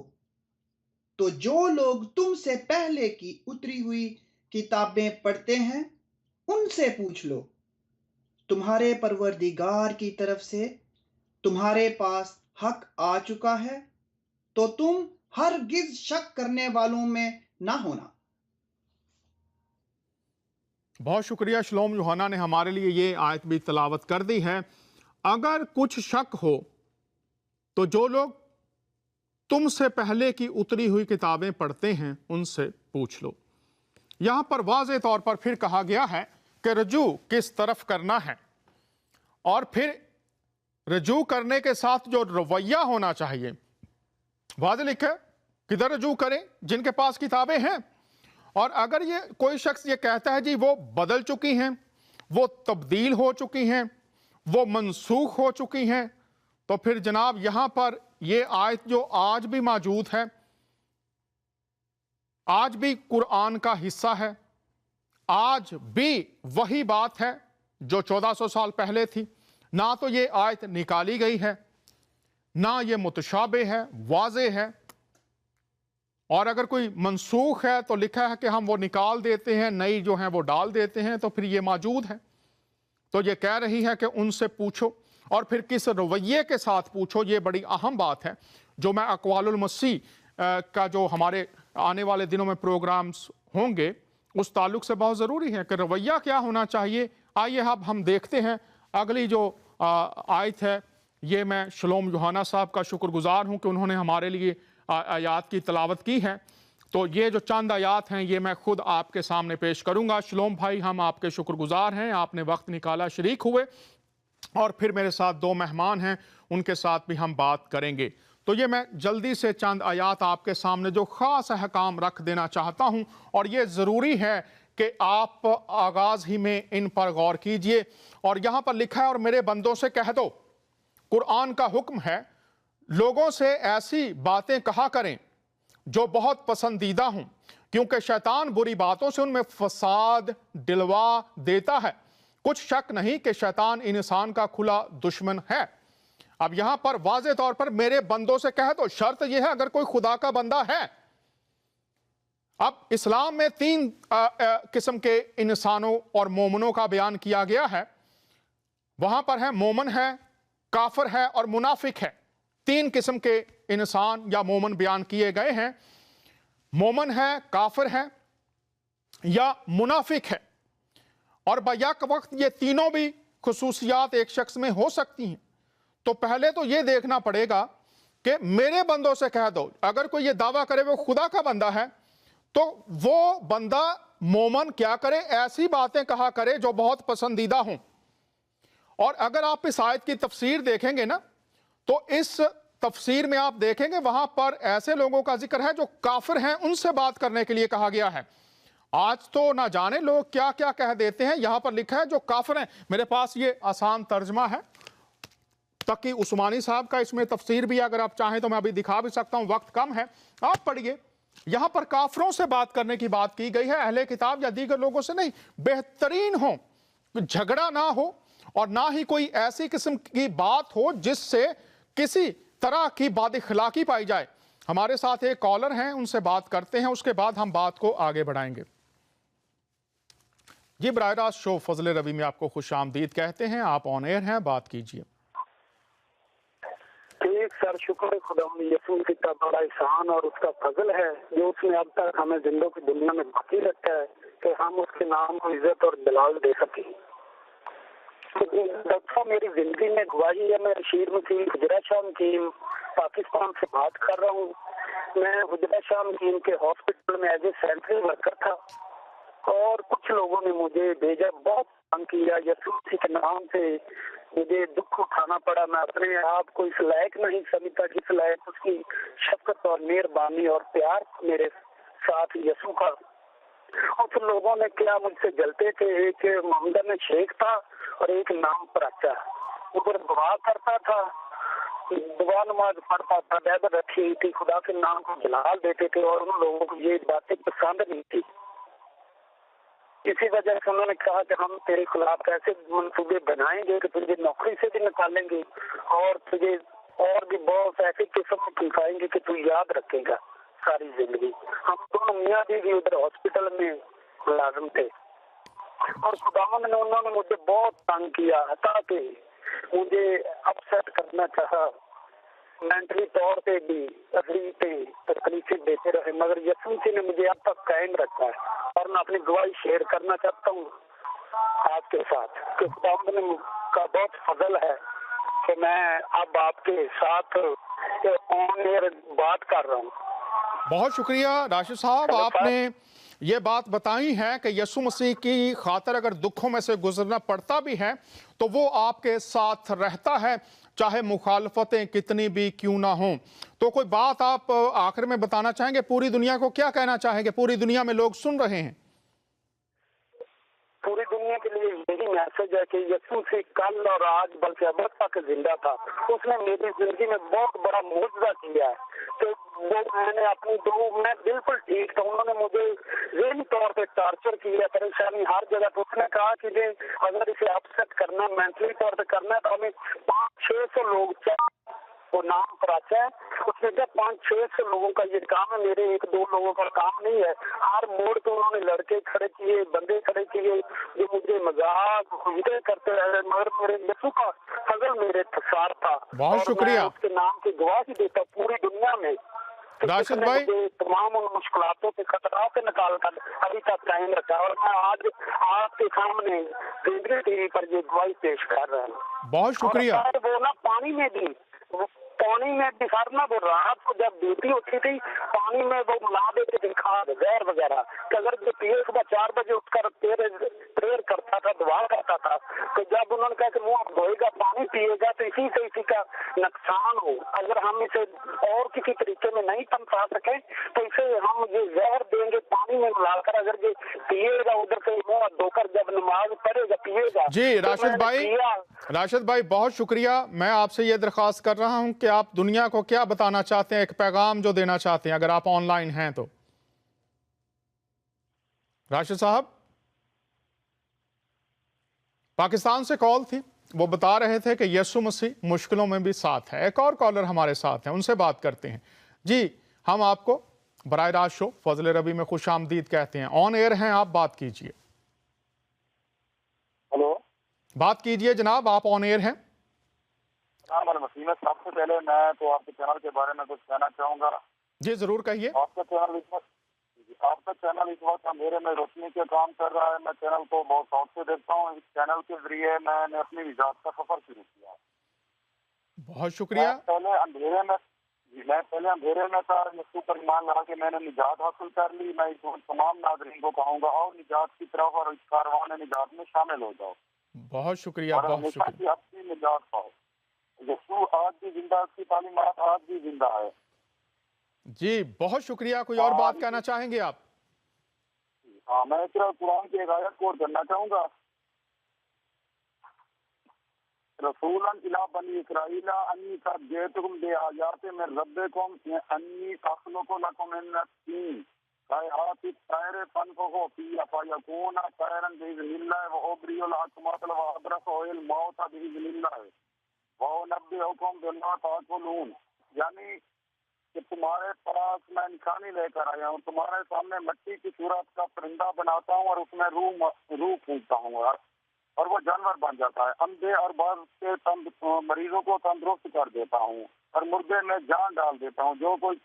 तो जो लोग तुमसे पहले की उतरी हुई किताबें पढ़ते हैं उनसे पूछ लो। तुम्हारे परवरदिगार की तरफ से तुम्हारे पास हक आ चुका है तो तुम हरगिज शक करने वालों में ना होना। बहुत शुक्रिया शलोम यूहन्ना ने हमारे लिए ये आयत भी तलावत कर दी है। अगर कुछ शक हो तो जो लोग तुमसे पहले की उतरी हुई किताबें पढ़ते हैं उनसे पूछ लो। यहाँ पर वाज़े तौर पर फिर कहा गया है कि रजू किस तरफ करना है और फिर रजू करने के साथ जो रवैया होना चाहिए। वाज़े लिखा है किधर रजू करें, जिनके पास किताबें हैं। اور اگر یہ کوئی شخص یہ کہتا ہے جی وہ بدل چکی ہیں، وہ تبدیل ہو چکی ہیں، وہ منسوخ ہو چکی ہیں، تو پھر جناب یہاں پر یہ آیت جو آج بھی موجود ہے، آج بھی قرآن کا حصہ ہے، آج بھی وہی بات ہے جو 1400 سال پہلے تھی، نہ تو یہ آیت نکالی گئی ہے، نہ یہ متشابہ ہے، واضح ہے، اور اگر کوئی منسوخ ہے تو لکھا ہے کہ ہم وہ نکال دیتے ہیں، نئی جو ہیں وہ ڈال دیتے ہیں، تو پھر یہ موجود ہے۔ تو یہ کہہ رہی ہے کہ ان سے پوچھو، اور پھر کس رویے کے ساتھ پوچھو، یہ بڑی اہم بات ہے جو میں اقوال المسیح کا جو ہمارے آنے والے دنوں میں پروگرامز ہوں گے اس تعلق سے بہت ضروری ہے کہ رویہ کیا ہونا چاہیے۔ آئیے اب ہم دیکھتے ہیں اگلی جو آیت ہے۔ یہ میں شلوم یوحنا صاحب کا شکر گزار ہوں کہ انہوں نے ہمارے لیے آیات کی تلاوت کی ہے، تو یہ جو چند آیات ہیں یہ میں خود آپ کے سامنے پیش کروں گا۔ شلوم بھائی، ہم آپ کے شکر گزار ہیں، آپ نے وقت نکالا، شریک ہوئے، اور پھر میرے ساتھ دو مہمان ہیں، ان کے ساتھ بھی ہم بات کریں گے۔ تو یہ میں جلدی سے چند آیات آپ کے سامنے جو خاص احکام رکھ دینا چاہتا ہوں، اور یہ ضروری ہے کہ آپ آغاز ہی میں ان پر غور کیجئے۔ اور یہاں پر لکھا ہے، اور میرے بندوں سے کہہ دو، قرآن کا حکم ہے، لوگوں سے ایسی باتیں کہا کریں جو بہت پسندیدہ ہوں، کیونکہ شیطان بری باتوں سے ان میں فساد ڈلوا دیتا ہے۔ کچھ شک نہیں کہ شیطان انسان کا کھلا دشمن ہے۔ اب یہاں پر واضح طور پر میرے بندوں سے کہہ دو، شرط یہ ہے اگر کوئی خدا کا بندہ ہے۔ اب اسلام میں تین قسم کے انسانوں اور مومنوں کا بیان کیا گیا ہے۔ وہاں پر ہے مومن ہے، کافر ہے اور منافق ہے۔ تین قسم کے انسان یا مومن بیان کیے گئے ہیں۔ مومن ہے، کافر ہے یا منافق ہے، اور بیک وقت یہ تینوں بھی خصوصیات ایک شخص میں ہو سکتی ہیں۔ تو پہلے تو یہ دیکھنا پڑے گا کہ میرے بندوں سے کہہ دو، اگر کوئی یہ دعویٰ کرے وہ خدا کا بندہ ہے تو وہ بندہ مومن کیا کرے؟ ایسی باتیں کہا کرے جو بہت پسندیدہ ہوں۔ اور اگر آپ اس آیت کی تفسیر دیکھیں گے نا، تو اس تفسیر میں آپ دیکھیں گے وہاں پر ایسے لوگوں کا ذکر ہے جو کافر ہیں، ان سے بات کرنے کے لیے کہا گیا ہے۔ آج تو نہ جانے لوگ کیا کیا کہہ دیتے ہیں۔ یہاں پر لکھا ہے جو کافر ہیں، میرے پاس یہ آسان ترجمہ ہے، تقی عثمانی صاحب کا اس میں تفسیر بھی، اگر آپ چاہیں تو میں ابھی دکھا بھی سکتا ہوں، وقت کم ہے، آپ پڑھیے۔ یہاں پر کافروں سے بات کرنے کی بات کی گئی ہے، اہل کتاب یا دیگر لوگوں سے نہیں۔ بہترین ہو، جھگڑا نہ ہو، اور نہ ہی کوئی ایسی قسم کی بات ہو جس سے کسی طرح کی بد اخلاقی پائی جائے۔ ہمارے ساتھ ایک کالر ہیں، ان سے بات کرتے ہیں، اس کے بعد ہم بات کو آگے بڑھائیں گے۔ یہ براہ راست شو فضل ربی میں آپ کو خوش آمدید کہتے ہیں، آپ آن ایئر ہیں، بات کیجئے۔ ٹھیک سر، شکر خدا یسوع کی بڑا احسان اور اس کا فضل ہے جو اس نے اب تک ہمیں زندوں کی دنیا میں باقی رکھا ہے کہ ہم اس کے نام کو عزت اور جلال دے سکیں۔ دفعہ میری زندگی میں گواہی ہے، میں رشید مسیح حجرہ شاہ مقیم پاکستان سے بات کر رہا ہوں۔ میں حجرہ شاہ مقیم کے ہاسپٹل میں ایز اے سینٹری ورکر تھا، اور کچھ لوگوں نے مجھے بھیجا، بہت تنگ کیا، یسوع کے نام سے مجھے دکھ اٹھانا پڑا۔ میں اپنے آپ کو اس لائق نہیں سمجھتا جس لائق اس کی شفقت اور مہربانی اور پیار میرے ساتھ یسوع کا۔ اور لوگوں نے کیا مجھ سے جلتے تھے، ایک محمد شیخ تھا اور ایک نام پراچا، ادھر دعا کرتا تھا، دعا نماز پڑھتا تھا، بائبل رکھی ہوئی تھی، خدا کے نام کو جلال دیتے تھے، اور ان لوگوں کو یہ باتیں پسند نہیں تھی۔ اسی وجہ سے انہوں نے کہا کہ ہم تیرے خلاف ایسے منصوبے بنائیں گے کہ تجھے نوکری سے بھی نکالیں گے، اور تجھے اور بھی بہت ایسی قسم دکھائیں گے کہ تو یاد رکھے گا ساری زندگی۔ ہم دونوں میاں بیوی ادھر ہاسپٹل میں ملازم تھے، اور خداوند نے انہوں نے مجھے بہت تنگ کیا، حتیٰ کہ مجھے اپسیٹ کرنا چاہا، مینٹلی طور پہ بھی تکلیفیں دیتے رہے، مگر یسوع نے مجھے اب تک قائم رکھا ہے۔ اور میں اپنی گواہی شیئر کرنا چاہتا ہوں آپ کے ساتھ کہ خداوند نے کا بہت فضل ہے کہ میں اب آپ کے ساتھ آن ایئر بات کر رہا ہوں۔ بہت شکریہ راشد صاحب، آپ نے یہ بات بتائی ہے کہ یسوع مسیح کی خاطر اگر دکھوں میں سے گزرنا پڑتا بھی ہے تو وہ آپ کے ساتھ رہتا ہے، چاہے مخالفتیں کتنی بھی کیوں نہ ہوں۔ تو तो कोई बात आप आखिर में बताना चाहेंगे, पूरी दुनिया को क्या कहना चाहेंगे? पूरी दुनिया में लोग सुन रहे हैं। पूरी दुनिया के लिए यही मैसेज है कि यीशु से कल और आज बल्कि अब तक जिंदा था। उसने मेरी जिंदगी में बहुत बड़ा मुआवजा किया है। तो वो मैंने अपनी मैं बिल्कुल ठीक था, उन्होंने मुझे ज़हनी तौर पे टॉर्चर किया, परेशानी हर जगह। तो उसने कहा कि अगर इसे अपसेट करना, मेंटली तौर पे करना है तो हमें 500-600 लोग वो नाम पर आता है। उसने जब 500-600 लोगों का ये काम है, मेरे 1-2 लोगों का काम नहीं है। हर मोड़ पे उन्होंने लड़के खड़े किए, बंदे खड़े किए जो मुझे मजाक करते रहे, मगर मेरे यीशु का फजल मेरे साथ था। बहुत शुक्रिया। उसके नाम की गवाही देता पूरी दुनिया में। राशिद भाई, तमाम उन मुश्किलातों से, खतरा से निकाल कर अभी तक कायम रखा, और मैं आज आपके सामने केंद्रीय टीवी पर ये गवाही पेश कर रहा हूँ। बहुत शुक्रिया। वो ना पानी में भी सरना, वो रात को जब ड्यूटी होती थी पानी में वो मिला देते थे खाद जहर वगैरह। तो अगर जो पिए सुबह 4 बजे उठकर प्रेयर करता था, दुआ करता था, तो जब उन्होंने कहा कि मुंह धोएगा, पानी पिएगा, तो इसी से इसी का नुकसान हो। अगर हम इसे और किसी तरीके में नहीं समझा सके तो इसे हम ये जहर देंगे पानी में मिलाकर, अगर ये पिएगा उधर से मुंह धोकर जब नमाज पढ़ेगा पिएगा। जी राशिद भाई बहुत शुक्रिया। मैं आपसे ये दरख्वास्त कर रहा हूं कि आप दुनिया को क्या बताना चाहते हैं, एक पैगाम जो देना चाहते हैं, अगर आप ऑनलाइन हैं तो। राशिद साहब, पाकिस्तान से कॉल थी, वो बता रहे थे कि यीशु मसीह मुश्किलों में भी साथ है। एक और कॉलर हमारे साथ हैं, उनसे बात करते हैं। जी, हम आपको बराह रास्त शो फजल रबी में खुश आमदीद कहते हैं। ऑन एयर हैं, आप बात कीजिए। हेलो, बात कीजिए जनाब, आप ऑन एयर हैं। सबसे पहले मैं तो आपके चैनल के बारे में कुछ कहना चाहूंगा। जी जरूर कहिए। आपका चैनल इस वक्त अंधेरे में रोशनी के काम कर रहा है। मैं चैनल को बहुत शौक से देखता हूँ। इस चैनल के जरिए मैंने अपनी निजात का सफर शुरू किया। बहुत शुक्रिया। मैं पहले अंधेरे में था, यीशु पर ईमान ला के मैंने निजात हासिल कर ली। मैं तमाम नाज़रीन को कहूँगा और निजात की तरफ और इस कारवान निजात में शामिल हो जाओ। बहुत शुक्रिया, बहुत शुक्रिया। अपनी निजात पाओ। यीशु आज भी जिंदा, उसकी तालीमात आज भी जिंदा है। जी बहुत शुक्रिया। कोई और बात कहना चाहेंगे आप? हाँ, मैं कुरान की एक आयत कोट करना चाहूंगा। रसूलन इला बनी इसराइल अन्नी का जेतुकुम बे आयात में रब्बकुम अन्नी अखलुकु लकुम मिन तीन कायहाति तायरे फनफुहु फी फयकूना तायरन बिइज़निल्लाह व उब्रियुल अकमत व अब्रसुल मौत बिइज़निल्लाह व नब्बिउकुम बिमा ताकुलून। यानी कि तुम्हारे पास मैं निशानी लेकर आया हूँ, तुम्हारे सामने मिट्टी की सूरत का परिंदा बनाता हूँ और उसमें रूह फूंकता हूँ और वो जानवर बन जाता है। अंधे और बाल के मरीजों को तंदुरुस्त कर देता हूँ और मुर्दे में जान डाल देता हूँ। जो कोई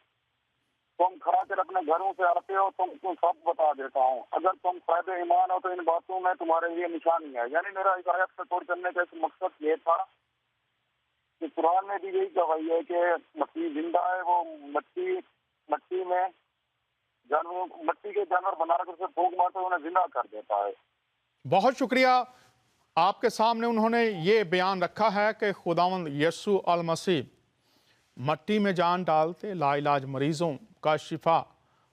तुम खा कर अपने घरों से आते हो तुमको सब बता देता हूँ। अगर तुम साहिब ईमान हो तो इन बातों में तुम्हारे लिए निशानी है। यानी मेरा इस आयत से तोड़ करने का एक मकसद ये था कि कुरान में भी यही गवाही है कि मसीह जिंदा है। वो मट्टी में जानवर, मट्टी के जानवर बनाकर उसे फूंक मारते उन्हें जिंदा कर देता है। बहुत शुक्रिया। आपके सामने उन्होंने ये बयान रखा है कि खुदावंद यीशु अल मसीह मट्टी में जान डालते, लाइलाज मरीजों का शिफा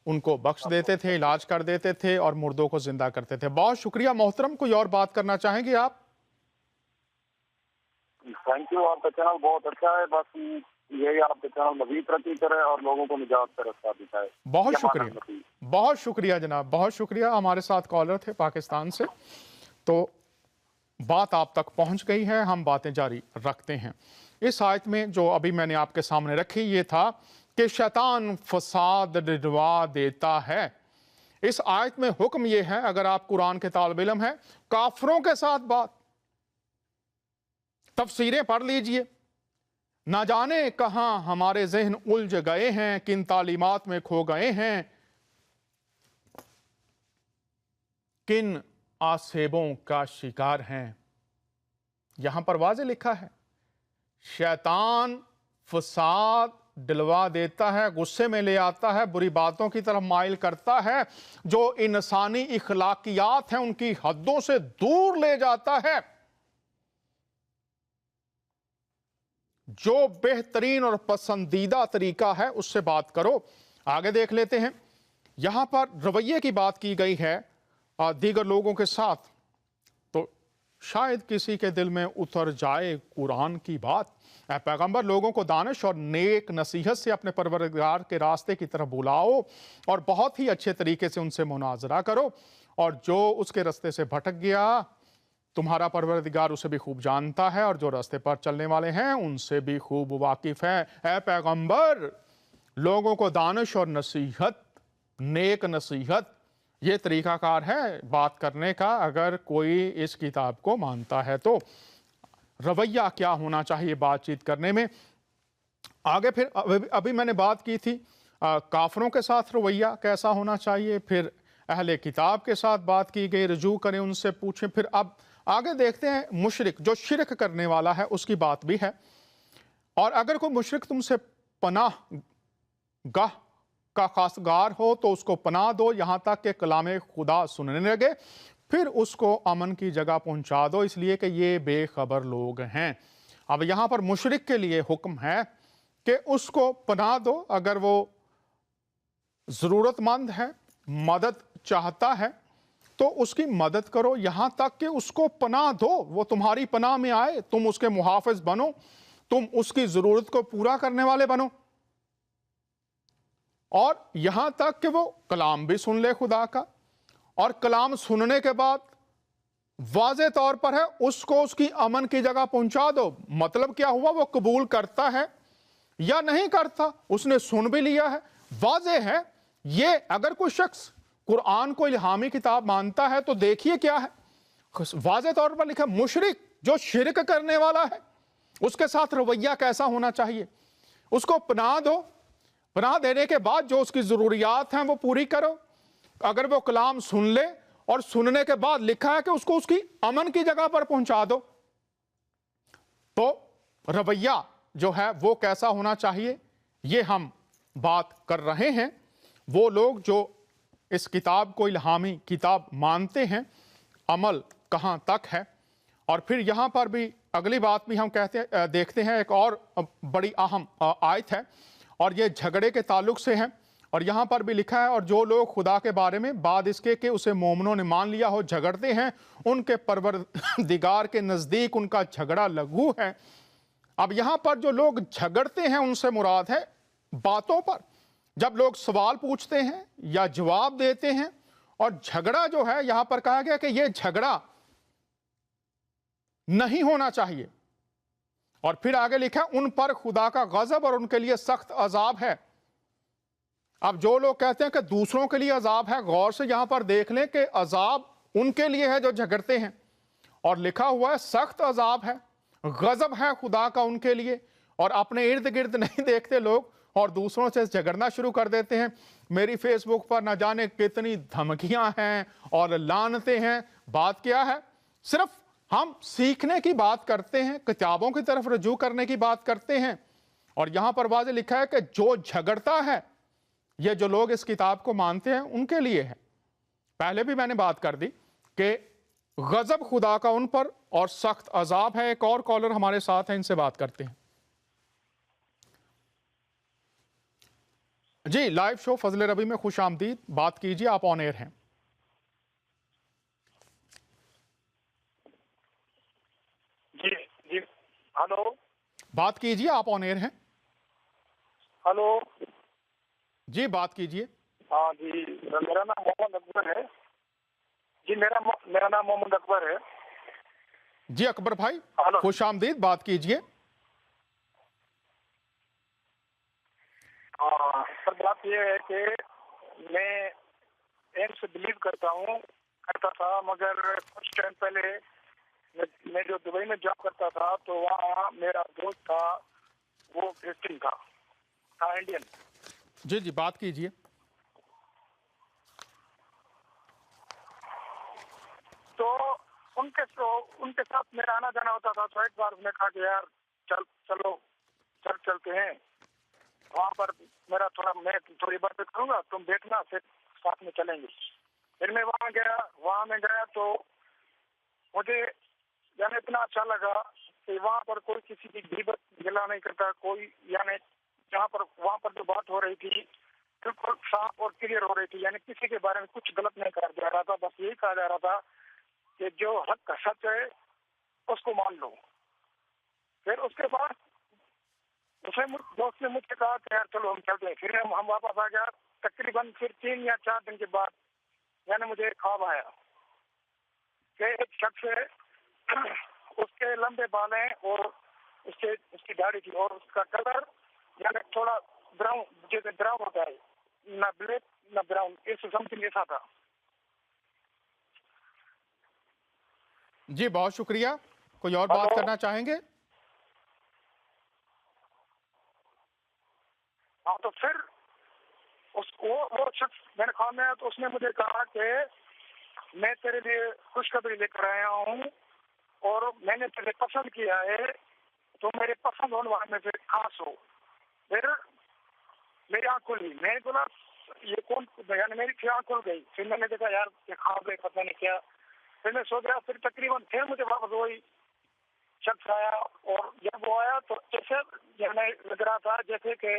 उनको बख्श देते थे, इलाज कर देते थे और मुर्दों को जिंदा करते थे। बहुत शुक्रिया मोहतरम। कोई और बात करना चाहेंगे आप? Thank you. आपका चैनल बहुत अच्छा है। बस यही आपका चैनल मज़ीद तरक्की करे और लोगों को निजात का रास्ता दिखाए। बहुत शुक्रिया, बहुत शुक्रिया जनाब, बहुत शुक्रिया। हमारे साथ कॉलर थे पाकिस्तान से, तो बात आप तक पहुंच गई है, हम बातें जारी रखते हैं। इस आयत में जो अभी मैंने आपके सामने रखी ये था कि शैतान फसाद डलवा देता है। इस आयत में हुक्म ये है, अगर आप कुरान के तालिब इल्म हैं, काफिरों के साथ बात, तफसीरें पढ़ लीजिए। ना जाने कहां हमारे जहन उलझ गए हैं, किन तालीमात में खो गए हैं, किन आसेबों का शिकार हैं। यहां पर वाज़ेह लिखा है, शैतान फसाद डलवा देता है, गुस्से में ले आता है, बुरी बातों की तरफ माइल करता है, जो इंसानी इखलाकियात हैं उनकी हदों से दूर ले जाता है। जो बेहतरीन और पसंदीदा तरीका है उससे बात करो। आगे देख लेते हैं, यहां पर रवैये की बात की गई है दीगर लोगों के साथ, तो शायद किसी के दिल में उतर जाए कुरान की बात। ऐ पैगंबर, लोगों को दानिश और नेक नसीहत से अपने परवरदिगार के रास्ते की तरफ बुलाओ और बहुत ही अच्छे तरीके से उनसे मुनाजरा करो, और जो उसके रास्ते से भटक गया तुम्हारा परवरदिगार उसे भी खूब जानता है, और जो रास्ते पर चलने वाले हैं उनसे भी खूब वाकिफ है। ऐ पैगंबर, लोगों को दानिश और नसीहत, नेक नसीहत, ये तरीकाकार है बात करने का अगर कोई इस किताब को मानता है तो। रवैया क्या होना चाहिए बातचीत करने में। आगे फिर अभी मैंने बात की थी काफरों के साथ रवैया कैसा होना चाहिए, फिर अहले किताब के साथ बात की गई, रजू करें, उनसे पूछें। फिर अब आगे देखते हैं मुशरिक, जो शिरक करने वाला है, उसकी बात भी है। और अगर कोई मुशरिक तुमसे पनाह गाह का खासगार हो तो उसको पनाह दो यहाँ तक कि कलाम खुदा सुनने लगे, फिर उसको अमन की जगह पहुंचा दो, इसलिए कि ये बेखबर लोग हैं। अब यहाँ पर मुशरिक के लिए हुक्म है कि उसको पनाह दो, अगर वो ज़रूरतमंद है, मदद चाहता है तो उसकी मदद करो, यहाँ तक कि उसको पनाह दो, वो तुम्हारी पनाह में आए, तुम उसके मुहाफ़िज़ बनो, तुम उसकी ज़रूरत को पूरा करने वाले बनो, और यहाँ तक कि वो कलाम भी सुन ले खुदा का। और कलाम सुनने के बाद वाज़े तौर पर है उसको उसकी अमन की जगह पहुंचा दो। मतलब क्या हुआ, वो कबूल करता है या नहीं करता, उसने सुन भी लिया है, वाज़े है ये। अगर कोई शख्स कुरान को इल्हामी किताब मानता है तो देखिए क्या है, वाज़े तौर पर लिखा, मुशरिक जो शिरक करने वाला है उसके साथ रवैया कैसा होना चाहिए। उसको पनाह दो, पनाह देने के बाद जो उसकी ज़रूरियात हैं वो पूरी करो। अगर वो कलाम सुन ले और सुनने के बाद लिखा है कि उसको उसकी अमन की जगह पर पहुंचा दो, तो रवैया जो है वो कैसा होना चाहिए, ये हम बात कर रहे हैं। वो लोग जो इस किताब को इल्हामी किताब मानते हैं, अमल कहाँ तक है। और फिर यहाँ पर भी अगली बात भी हम देखते हैं, एक और बड़ी अहम आयत है और ये झगड़े के ताल्लुक से है। और यहाँ पर भी लिखा है, और जो लोग खुदा के बारे में बाद इसके कि उसे मोमनों ने मान लिया हो झगड़ते हैं, उनके परवरदिगार के नज़दीक उनका झगड़ा लघु है। अब यहाँ पर जो लोग झगड़ते हैं उनसे मुराद है बातों पर, जब लोग सवाल पूछते हैं या जवाब देते हैं। और झगड़ा जो है यहाँ पर कहा गया कि यह झगड़ा नहीं होना चाहिए। और फिर आगे लिखा, उन पर खुदा का गजब और उनके लिए सख्त अजाब है। अब जो लोग कहते हैं कि दूसरों के लिए अजाब है, गौर से यहां पर देख लें कि अजाब उनके लिए है जो झगड़ते हैं, और लिखा हुआ है सख्त अजाब है, गजब है खुदा का उनके लिए। और अपने इर्द गिर्द नहीं देखते लोग और दूसरों से झगड़ना शुरू कर देते हैं। मेरी फेसबुक पर न जाने कितनी धमकियां हैं और लानतें हैं। बात क्या है, सिर्फ हम सीखने की बात करते हैं, किताबों की तरफ रजू करने की बात करते हैं। और यहां पर वाज़े लिखा है कि जो झगड़ता है, ये जो लोग इस किताब को मानते हैं उनके लिए है। पहले भी मैंने बात कर दी कि गजब खुदा का उन पर और सख्त अजाब है। एक और कॉलर हमारे साथ हैं, इनसे बात करते हैं। जी, लाइव शो फजल रबी में खुश आमदीद, बात कीजिए, आप ऑन एयर हैं। जी जी, हेलो, बात कीजिए, आप ऑन एयर हैं। हेलो, जी बात कीजिए। हाँ जी, मेरा नाम मोहम्मद अकबर है जी। मेरा नाम मोहम्मद अकबर है जी। अकबर भाई खुश आमदीद, बात कीजिए। सर, बात यह है कि मैं एम्स से बिलीव करता था, मगर कुछ टाइम पहले मैं जो दुबई में जॉब करता था तो वहाँ मेरा दोस्त था, वो क्रिश्चियन था इंडियन। जी जी, बात कीजिए। तो उनके साथ मेरा आना जाना होता था। तो एक बार उसने कहा कि यार चलते हैं वहाँ पर, मैं थोड़ी बातें करूँगा, तुम बैठना, फिर साथ में चलेंगे। फिर मैं वहाँ में गया तो मुझे जाने इतना अच्छा लगा کہ وہاں پر کوئی کسی کی غیبت گلا نہیں کرتا کوئی، یعنی جہاں پر وہاں پر جو بات ہو رہی تھی بالکل صاف اور کلیئر ہو رہی تھی، یعنی کسی کے بارے میں کچھ غلط نہیں کہا جا رہا تھا، بس یہی کہا جا رہا تھا کہ جو حق کا سچ ہے اس کو مان لو۔ پھر اس کے بعد دوست نے مجھ سے کہا کہ یار چلو ہم چلتے ہیں، پھر ہم واپس آ گیا۔ تقریباً پھر 3 یا 4 دن کے بعد یعنی مجھے ایک خواب آیا کہ ایک شخص ہے، اس کے لمبے بال ہیں اور اس کی داڑھی تھی اور اس کا کلر یعنی تھوڑا براؤن، جیسے براؤن ہوتا ہے، نہ بلیک نہ براؤن، اس سم تھنگ ایسا تھا۔ جی بہت شکریہ، کوئی اور بات کرنا چاہیں گے؟ ہاں، تو پھر وہ شخص میں نے خواب میں آیا تو اس نے مجھے کہا کہ میں تیرے لیے خوشخبری لے کر آیا ہوں اور میں نے تجھے پسند کیا ہے، تو میرے پسند ہونے والے میں سے خاص ہو۔ پھر میری آنکھ کھلی، میں نے بولا یہ کون، یعنی میری آنکھ کھل گئی۔ پھر میں نے دیکھا یار یہ خواب ہے، پتہ نہیں کیا۔ پھر میں سو گیا۔ پھر تقریباً پھر مجھے واپس وہی شخص آیا اور جب وہ آیا تو ایسے یعنی لگ رہا تھا جیسے کہ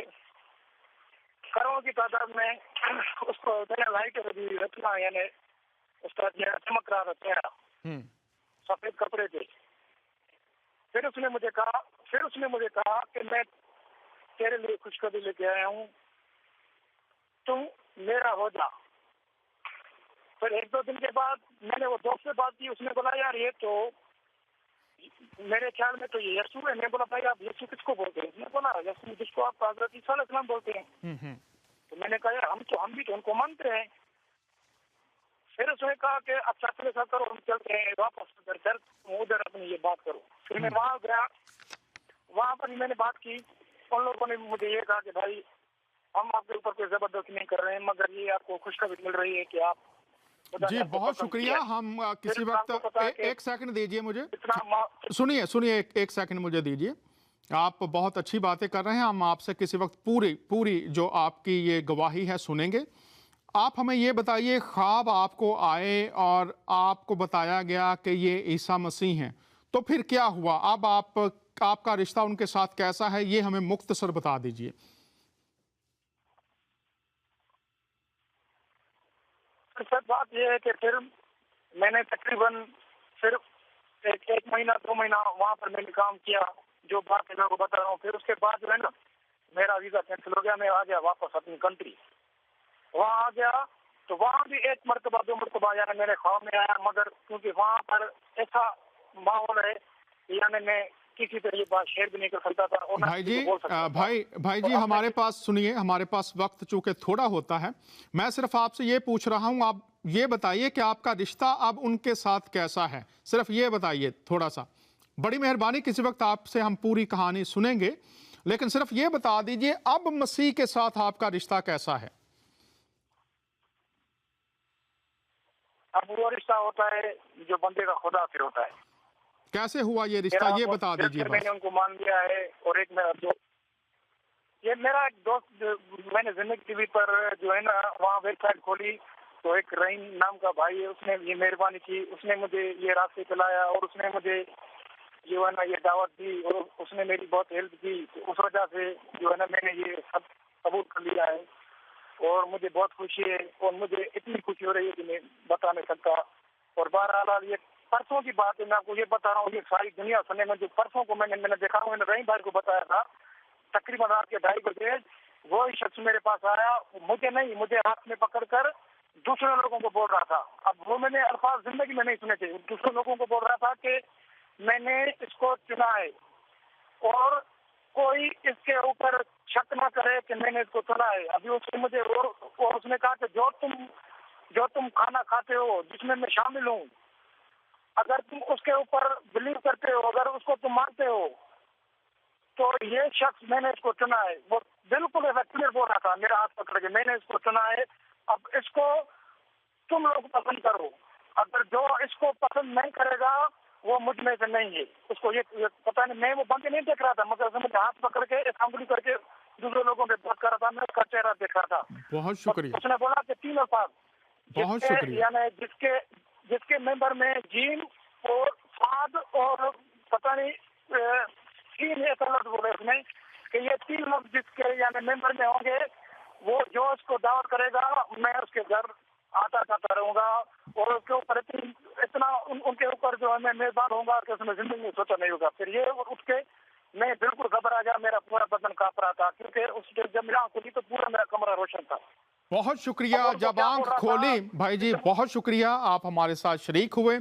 کروڑوں کی تعداد میں اس کو لائٹ رکھنا، یعنی اس کا چمک رہا تھا چہرہ، سفید کپڑے تھے۔ پھر اس نے مجھے کہا کہ میں تیرے لیے خوشخبری لے کے آیا ہوں، تم میرا ہو جا۔ پھر 1-2 دن کے بعد میں نے وہ دوست سے بات کی، اس نے بولا یار یہ تو میرے خیال میں تو یہ یسوع ہے۔ میں بولا بھائی آپ یسوع کس کو بولتے ہیں؟ اس نے بولا یسوع جس کو آپ حضرت عیسیٰ علیہ السلام بولتے ہیں۔ تو میں نے کہا یار ہم بھی تو ان کو مانتے ہیں۔ پھر اس نے کہا کہ اچھا چلے سا کرو، ہم چلتے ہیں واپس ادھر اپنی یہ بات کرو۔ پھر میں وہاں گیا، وہاں پر میں نے بات کی، ان لوگوں نے مجھے یہ کہا کہ بھائی ہم آپ کے اوپر کوئی زبردستی نہیں کر رہے ہیں، مگر یہ آپ کو خوشخبری مل رہی ہے کہ آپ جی بہت شکریہ۔ ہم کسی وقت ایک سیکنڈ دیجئے مجھے، سنیے ایک سیکنڈ مجھے دیجئے۔ آپ بہت اچھی باتیں کر رہے ہیں، ہم آپ سے کسی وقت پوری جو آپ کی یہ گواہی ہے سنیں گے۔ آپ ہمیں یہ بتائیے، خواب آپ کو آئے اور آپ کو بتایا گیا کہ یہ عیسیٰ مسیح ہیں، تو پھر کیا ہوا؟ اب آپ کا رشتہ ان کے ساتھ کیسا ہے، یہ ہمیں مختصر بتا دیجئے۔ سر بات یہ ہے کہ پھر میں نے تقریباً صرف 1 مہینہ 2 مہینہ وہاں پر میں نے کام کیا، جو بات میں کو بتا رہا ہوں۔ پھر اس کے بعد جو ہے نا میرا ویزا کینسل ہو گیا، میں آ گیا واپس اپنی کنٹری۔ وہاں آ گیا تو وہاں بھی 1 مرتبہ 2 مرتبہ یعنی میرے خواب میں آیا، مگر کیونکہ وہاں پر ایسا ماحول ہے یعنی میں کسی طرح یہ بات شیئر بھی نہیں کر سکتا تھا۔ بھائی جی ہمارے پاس سنیے، ہمارے پاس وقت چونکہ تھوڑا ہوتا ہے، میں صرف آپ سے یہ پوچھ رہا ہوں، آپ یہ بتائیے کہ آپ کا رشتہ اب ان کے ساتھ کیسا ہے، صرف یہ بتائیے تھوڑا سا۔ بڑی مہربانی، کسی وقت آپ سے ہم پوری کہانی سنیں گے، لیکن صرف یہ بتا دیجئے اب مسیح کے ساتھ آپ کا رشتہ کیسا ہے؟ اب وہ رشتہ ہوتا ہے جو بندے کا خدا سے ہوتا ہے۔ کیسے ہوا یہ رشتہ، یہ بتا دیجئے میں نے ان کو مان لیا ہے۔ اور ایک میرا دوست، یہ میرا ایک دوست، میں نے زندگی ٹی وی پر جو ہے نا وہاں ویب سائٹ کھولی تو ایک رحیم نام کا بھائی ہے، اس نے یہ مہربانی کی، اس نے مجھے یہ راستے چلایا اور اس نے مجھے جو ہے نا یہ دعوت دی اور اس نے میری بہت ہیلپ کی۔ اس وجہ سے جو ہے نا میں نے یہ سب قبول کر لیا ہے اور مجھے بہت خوشی ہے اور مجھے اتنی خوشی ہو رہی ہے کہ میں بتا نہیں سکتا۔ اور بہرحال یہ پرسوں کی بات ہے، میں آپ کو یہ بتا رہا ہوں، یہ ساری دنیا سننے میں جو پرسوں کو میں نے دیکھا ہوں، میں نے رحیم بھائی کو بتایا تھا، تقریباً رات کے 2:30 بجے وہی شخص میرے پاس آیا، مجھے ہاتھ میں پکڑ کر دوسرے لوگوں کو بول رہا تھا۔ اب وہ میں نے الفاظ زندگی میں نہیں سنے تھے، دوسرے لوگوں کو بول رہا تھا کہ میں نے اس کو چنا ہے اور کوئی اس کے اوپر شک نہ کرے کہ میں نے اس کو چنا ہے۔ ابھی اس نے مجھے اور اس نے کہا کہ جو تم کھانا کھاتے ہو جس میں میں شامل ہوں، اگر تم اس کے اوپر بلیو کرتے ہو، اگر اس کو تم مانتے ہو تو یہ شخص میں نے اس کو چنا ہے۔ وہ بالکل ایسا کلیئر بول رہا تھا میرا ہاتھ پکڑ کے، میں نے اس کو چنا ہے، اب اس کو تم لوگ پسند کرو، اگر جو اس کو پسند نہیں کرے گا وہ مجھ میں سے نہیں ہے۔ اس کو یہ پتہ نہیں، میں وہ بندے نہیں دیکھ رہا تھا مگر مجھے ہاتھ پکڑ کے انگلی کر کے دوسرے لوگوں سے بات کر رہا تھا، میں اس کا چہرہ دیکھ رہا تھا۔ بہت شکریہ۔ اس نے بولا کہ 3 الفاظ، بہت شکریہ، یعنی جس کے ممبر میں جیم اور فاد اور پتہ نہیں तीन एक लफ्ज बोले उसमें कि ये तीन लफ्ज जिसके यानी मेंबर में होंगे वो जो उसको दावत करेगा मैं उसके घर आता जाता रहूंगा और उसके ऊपर इतना उनके ऊपर जो है मैं मेजबान होऊंगा कि उसमें जिंदगी में सोचा नहीं होगा। फिर ये उठ के मैं बिल्कुल घबरा गया, मेरा पूरा बदन कांप रहा था क्योंकि उसके जब मेरी आंख खुली तो पूरा मेरा कमरा रोशन था। बहुत शुक्रिया। जब आंख खोली भाई जी, बहुत शुक्रिया, आप हमारे साथ शरीक हुए।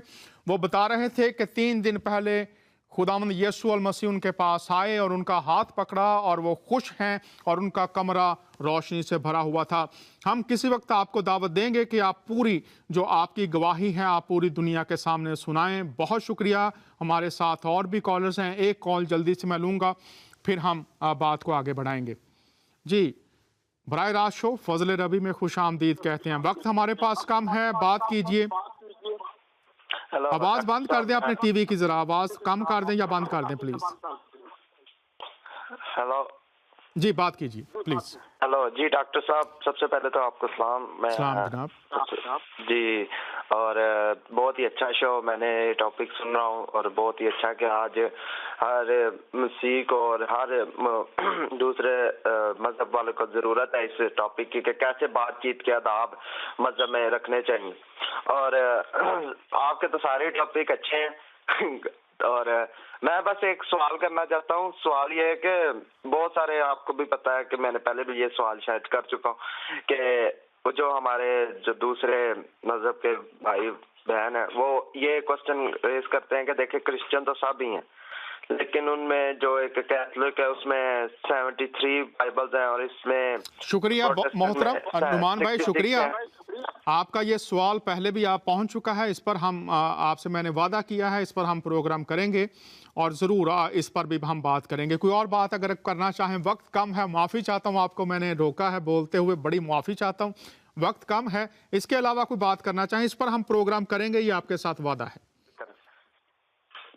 वो बता रहे थे कि 3 दिन पहले खुदावंद यीशु अल मसीह उनके पास आए और उनका हाथ पकड़ा और वो खुश हैं और उनका कमरा रोशनी से भरा हुआ था। हम किसी वक्त आपको दावत देंगे कि आप पूरी जो आपकी गवाही है आप पूरी दुनिया के सामने सुनाएं। बहुत शुक्रिया। हमारे साथ और भी कॉलर्स हैं, एक कॉल जल्दी से मैं लूँगा, फिर हम बात को आगे बढ़ाएंगे। जी, बराए रास्त शो फजल रबी में खुश आमदीद कहते हैं। वक्त हमारे पास कम है, बात कीजिए। आवाज बंद कर दें अपने टीवी की, जरा आवाज कम कर दें या बंद कर दें प्लीज। हेलो जी, बात कीजिए प्लीज। हेलो जी डॉक्टर साहब, सबसे पहले तो आपको सलाम। मैं जनाब जी, और बहुत ही अच्छा शो, मैंने टॉपिक सुन रहा हूँ और बहुत ही अच्छा कि आज हर मसीह को और हर दूसरे मजहब वाले को जरूरत है इस टॉपिक की कि कैसे बातचीत के आदाब मजहब में रखने चाहिए। और आपके तो सारे टॉपिक अच्छे हैं और मैं बस एक सवाल करना चाहता हूँ। सवाल ये है कि बहुत सारे, आपको भी पता है कि मैंने पहले भी ये सवाल शायद कर चुका हूँ कि वो जो हमारे जो दूसरे मजहब के भाई बहन है वो ये क्वेश्चन रेज करते हैं कि देखिए क्रिश्चियन तो सब ही हैं, लेकिन उनमें जो एक कैथोलिक है उसमें 73 बाइबल्स हैं और इसमें शुक्रिया मोहतरम नुमान भाई, शुक्रिया। आपका ये सवाल पहले भी आप पहुंच चुका है, इस पर हम आपसे मैंने वादा किया है, इस पर हम प्रोग्राम करेंगे और ज़रूर इस पर भी हम बात करेंगे। कोई और बात अगर करना चाहें, वक्त कम है, माफ़ी चाहता हूं, आपको मैंने रोका है बोलते हुए, बड़ी माफ़ी चाहता हूं, वक्त कम है। इसके अलावा कोई बात करना चाहें, इस पर हम प्रोग्राम करेंगे, ये आपके साथ वादा है।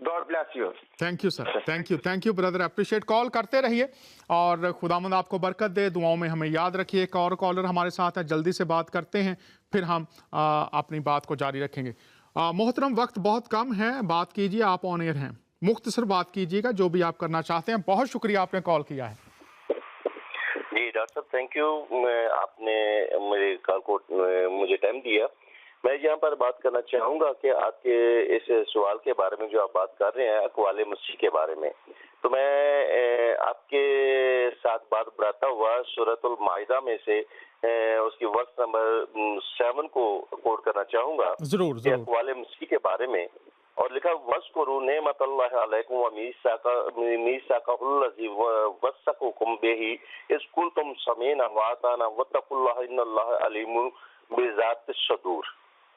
God bless you. Thank you sir, thank you brother, appreciate. Call करते रहिए और खुदावंद आपको बरकत दे, दुआओं में हमें याद रखिए। एक और कॉलर हमारे साथ है, जल्दी से बात करते हैं, फिर हम अपनी बात को जारी रखेंगे। मोहतरम, वक्त बहुत कम है, बात कीजिए, आप ऑन एयर हैं, मुख्तसर बात कीजिएगा जो भी आप करना चाहते हैं। बहुत शुक्रिया आपने कॉल किया है। जी डॉक्टर साहब, थैंक यू, आपने मेरे कॉल को मुझे टाइम दिया। मैं यहाँ पर बात करना चाहूँगा कि आपके इस सवाल के बारे में जो आप बात कर रहे हैं अक़वाले मसीह के बारे में, तो मैं आपके साथ बात बढ़ाता हुआ सूरतुल माइदा में से उसकी वर्स नंबर 7 को कोट करना चाहूँगा। जरूर जरूर। अक़वाले मसीह के बारे में और लिखा वज़्कुरू नेमतल्लाहि अलैकुम व मीसाक़हुल्लज़ी वस्सक़कुम बिही इज़ कुंतुम समीअन व अताअना वत्तक़ुल्लाह इन्नल्लाह अलीमुन बिज़ातिस्सदूर।